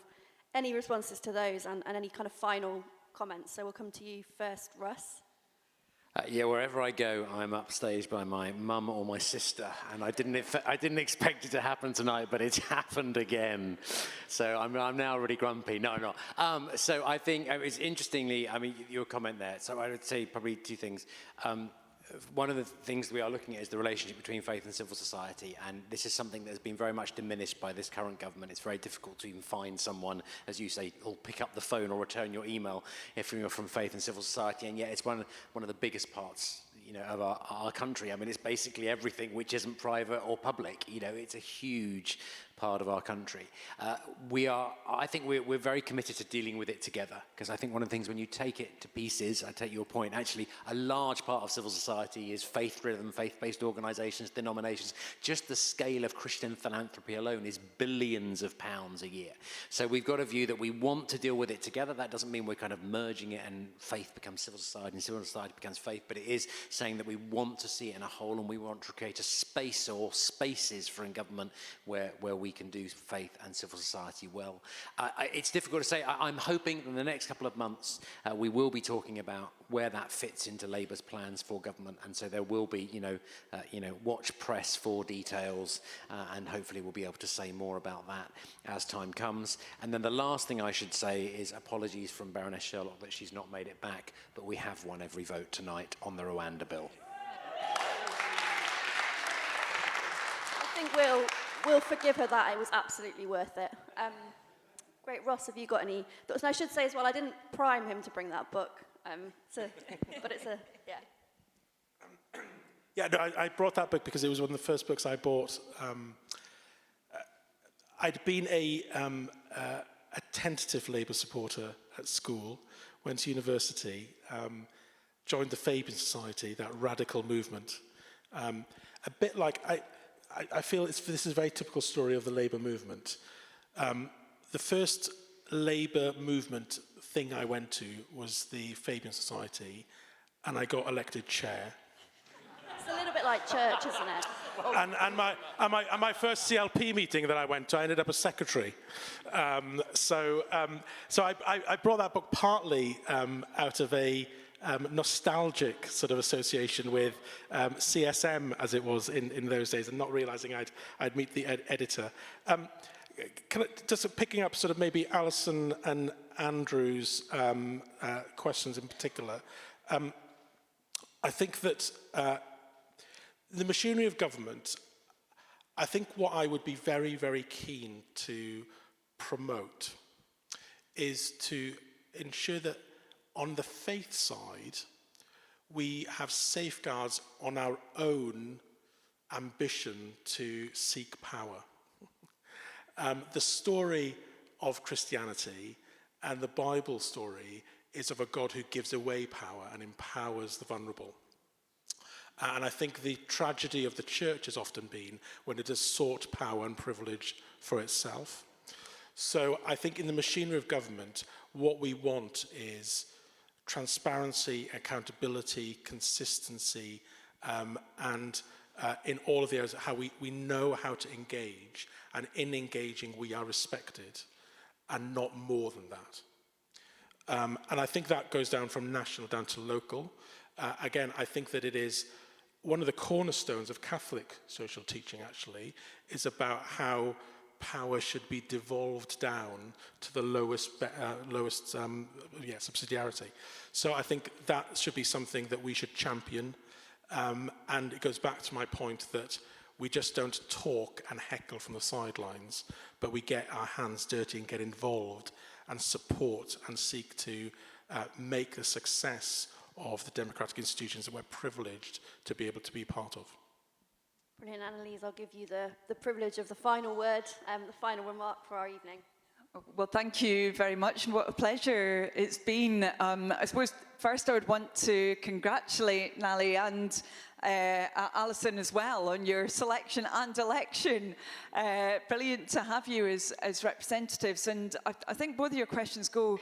any responses to those and any kind of final comments. So we'll come to you first, Russ. Yeah, wherever I go, I'm upstaged by my mum or my sister, and I didn't expect it to happen tonight, but it's happened again. So I'm now really grumpy. No, I'm not. So I think it's interestingly, I mean, your comment there. So I would say probably two things. One of the things we are looking at is the relationship between faith and civil society, and this is something that has been very much diminished by this current government. It's very difficult to even find someone, as you say, who'll pick up the phone or return your email if you're from faith and civil society, and yet it's one of the biggest parts, you know, of our country. I mean, it's basically everything which isn't private or public. You know, it's a huge part of our country. I think we're very committed to dealing with it together, because I think one of the things when you take it to pieces, I take your point, actually a large part of civil society is faith-driven, faith-based organisations, denominations. Just the scale of Christian philanthropy alone is billions of pounds a year. So we've got a view that we want to deal with it together. That doesn't mean we're kind of merging it and faith becomes civil society and civil society becomes faith, but it is saying that we want to see it in a whole, and we want to create a space or spaces for in government where we can do faith and civil society well. It's difficult to say. I'm hoping in the next couple of months we will be talking about where that fits into Labour's plans for government, and so there will be, watch press for details, and hopefully we'll be able to say more about that as time comes. And then the last thing I should say is apologies from Baroness Sherlock that she's not made it back, but we have won every vote tonight on the Rwanda bill. I think we'll forgive her that. It was absolutely worth it. Great. Ross, have you got any thoughts? And I should say as well, I didn't prime him to bring that book, but it's a, yeah. Yeah, no, I brought that book because it was one of the first books I bought. I'd been a tentative Labour supporter at school, went to university, joined the Fabian Society, that radical movement. A bit like, I feel this is a very typical story of the Labour movement. The first Labour movement thing I went to was the Fabian Society, and I got elected chair. It's a little bit like church, isn't it? And my first CLP meeting that I went to, I ended up as secretary. So I brought that book partly out of a nostalgic sort of association with CSM, as it was in those days, and not realising I'd meet the editor. Just picking up sort of maybe Alison and Andrew's questions in particular, I think that the machinery of government, I think what I would be very, very keen to promote is to ensure that on the faith side, we have safeguards on our own ambition to seek power. The story of Christianity and the Bible story is of a God who gives away power and empowers the vulnerable. And I think the tragedy of the church has often been when it has sought power and privilege for itself. So I think in the machinery of government, what we want is transparency, accountability, consistency, and in all of the areas, how we know how to engage, and in engaging we are respected, and not more than that. And I think that goes down from national down to local. Again, I think that it is one of the cornerstones of Catholic social teaching, actually, is about how power should be devolved down to the lowest subsidiarity. So I think that should be something that we should champion. And it goes back to my point that we just don't talk and heckle from the sidelines, but we get our hands dirty and get involved and support and seek to make the success of the democratic institutions that we're privileged to be able to be part of. Brilliant, Annalise. I'll give you the privilege of the final word, the final remark for our evening. Well, thank you very much, and what a pleasure it's been. I suppose first I would want to congratulate Nally and Alison as well on your selection and election. Brilliant to have you as representatives, and I think both of your questions go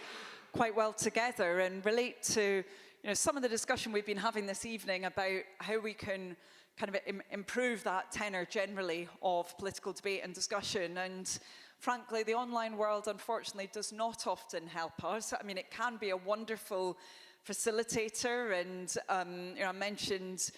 quite well together and relate to some of the discussion we've been having this evening about how we can kind of improve that tenor generally of political debate and discussion. And frankly, the online world, unfortunately, does not often help us. I mean, it can be a wonderful facilitator, and I mentioned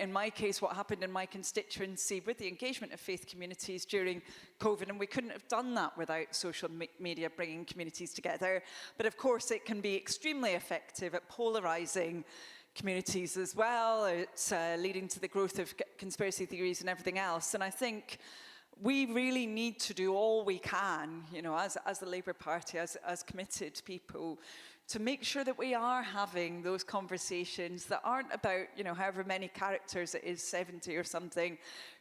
in my case what happened in my constituency with the engagement of faith communities during COVID, and we couldn't have done that without social media bringing communities together. But of course, it can be extremely effective at polarizing communities as well. It's leading to the growth of conspiracy theories and everything else. And I think we really need to do all we can, as the Labour Party, as committed people, to make sure that we are having those conversations that aren't about, however many characters it is, 70 or something,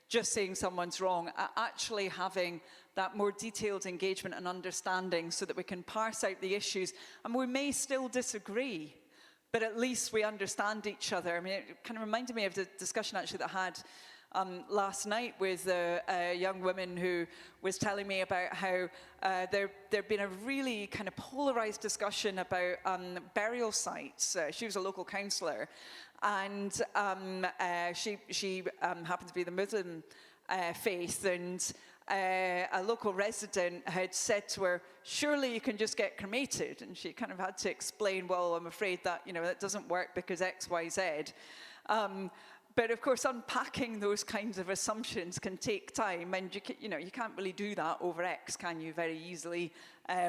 just saying someone's wrong, actually having that more detailed engagement and understanding so that we can parse out the issues. And we may still disagree, but at least we understand each other. I mean, it kind of reminded me of the discussion actually that I had last night with a young woman who was telling me about how there'd been a really kind of polarized discussion about burial sites. She was a local councillor, and she happened to be the Muslim faith, and a local resident had said to her, surely you can just get cremated. And she kind of had to explain, well, I'm afraid that, that doesn't work because X, Y, Z. But of course, unpacking those kinds of assumptions can take time, and you can't really do that over X, can you, very easily,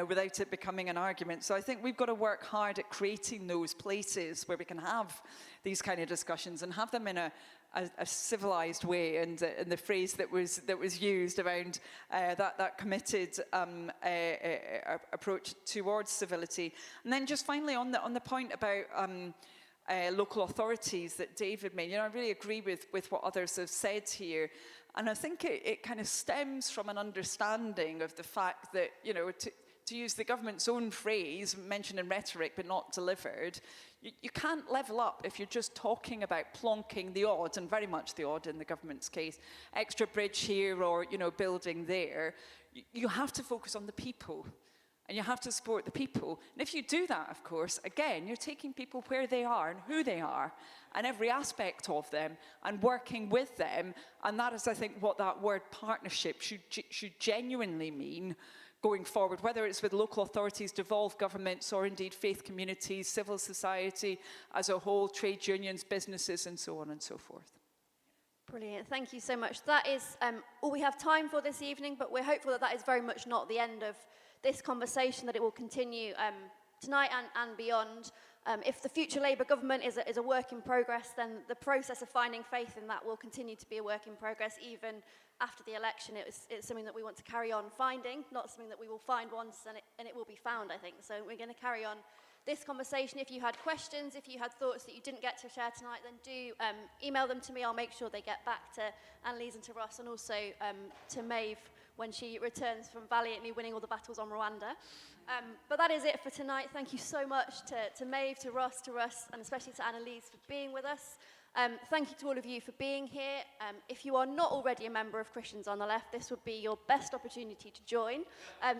without it becoming an argument. So I think we've got to work hard at creating those places where we can have these kind of discussions and have them in a civilized way, and the phrase that was used around that committed approach towards civility. And then just finally on the point about local authorities that David made, I really agree with what others have said here. And I think it kind of stems from an understanding of the fact that, to use the government's own phrase, mentioned in rhetoric but not delivered, you can't level up if you're just talking about plonking the odd, and very much the odd in the government's case, extra bridge here or, building there. You have to focus on the people. And you have to support the people. And if you do that, of course, again, you're taking people where they are and who they are and every aspect of them and working with them. And that is, I think, what that word partnership should genuinely mean going forward, whether it's with local authorities, devolved governments, or indeed faith communities, civil society as a whole, trade unions, businesses, and so on and so forth. Brilliant. Thank you so much. That is all we have time for this evening, but we're hopeful that is very much not the end of this conversation, that it will continue tonight and beyond. If the future Labour government is a work in progress, then the process of finding faith in that will continue to be a work in progress even after the election. It's something that we want to carry on finding, not something that we will find once and it will be found, I think. So we're going to carry on this conversation. If you had questions, if you had thoughts that you didn't get to share tonight, then do email them to me. I'll make sure they get back to Annalise and to Ross, and also to Maeve when she returns from valiantly winning all the battles on Rwanda. But that is it for tonight. Thank you so much to Maeve, to Russ, and especially to Annalise for being with us. Thank you to all of you for being here. If you are not already a member of Christians on the Left, this would be your best opportunity to join.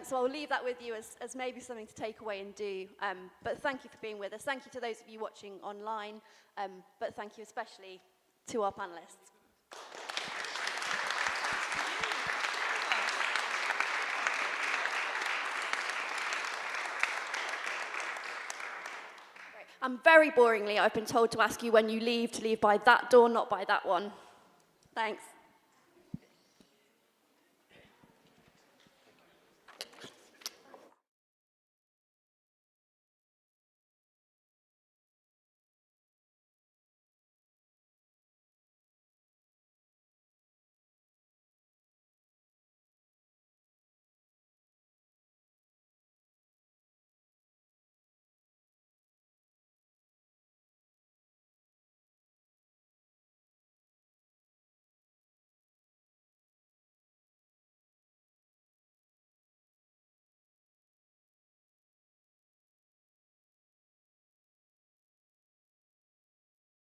So I'll leave that with you as maybe something to take away and do. But thank you for being with us. Thank you to those of you watching online. But thank you especially to our panellists. And very boringly, I've been told to ask you when you leave to leave by that door, not by that one. Thanks.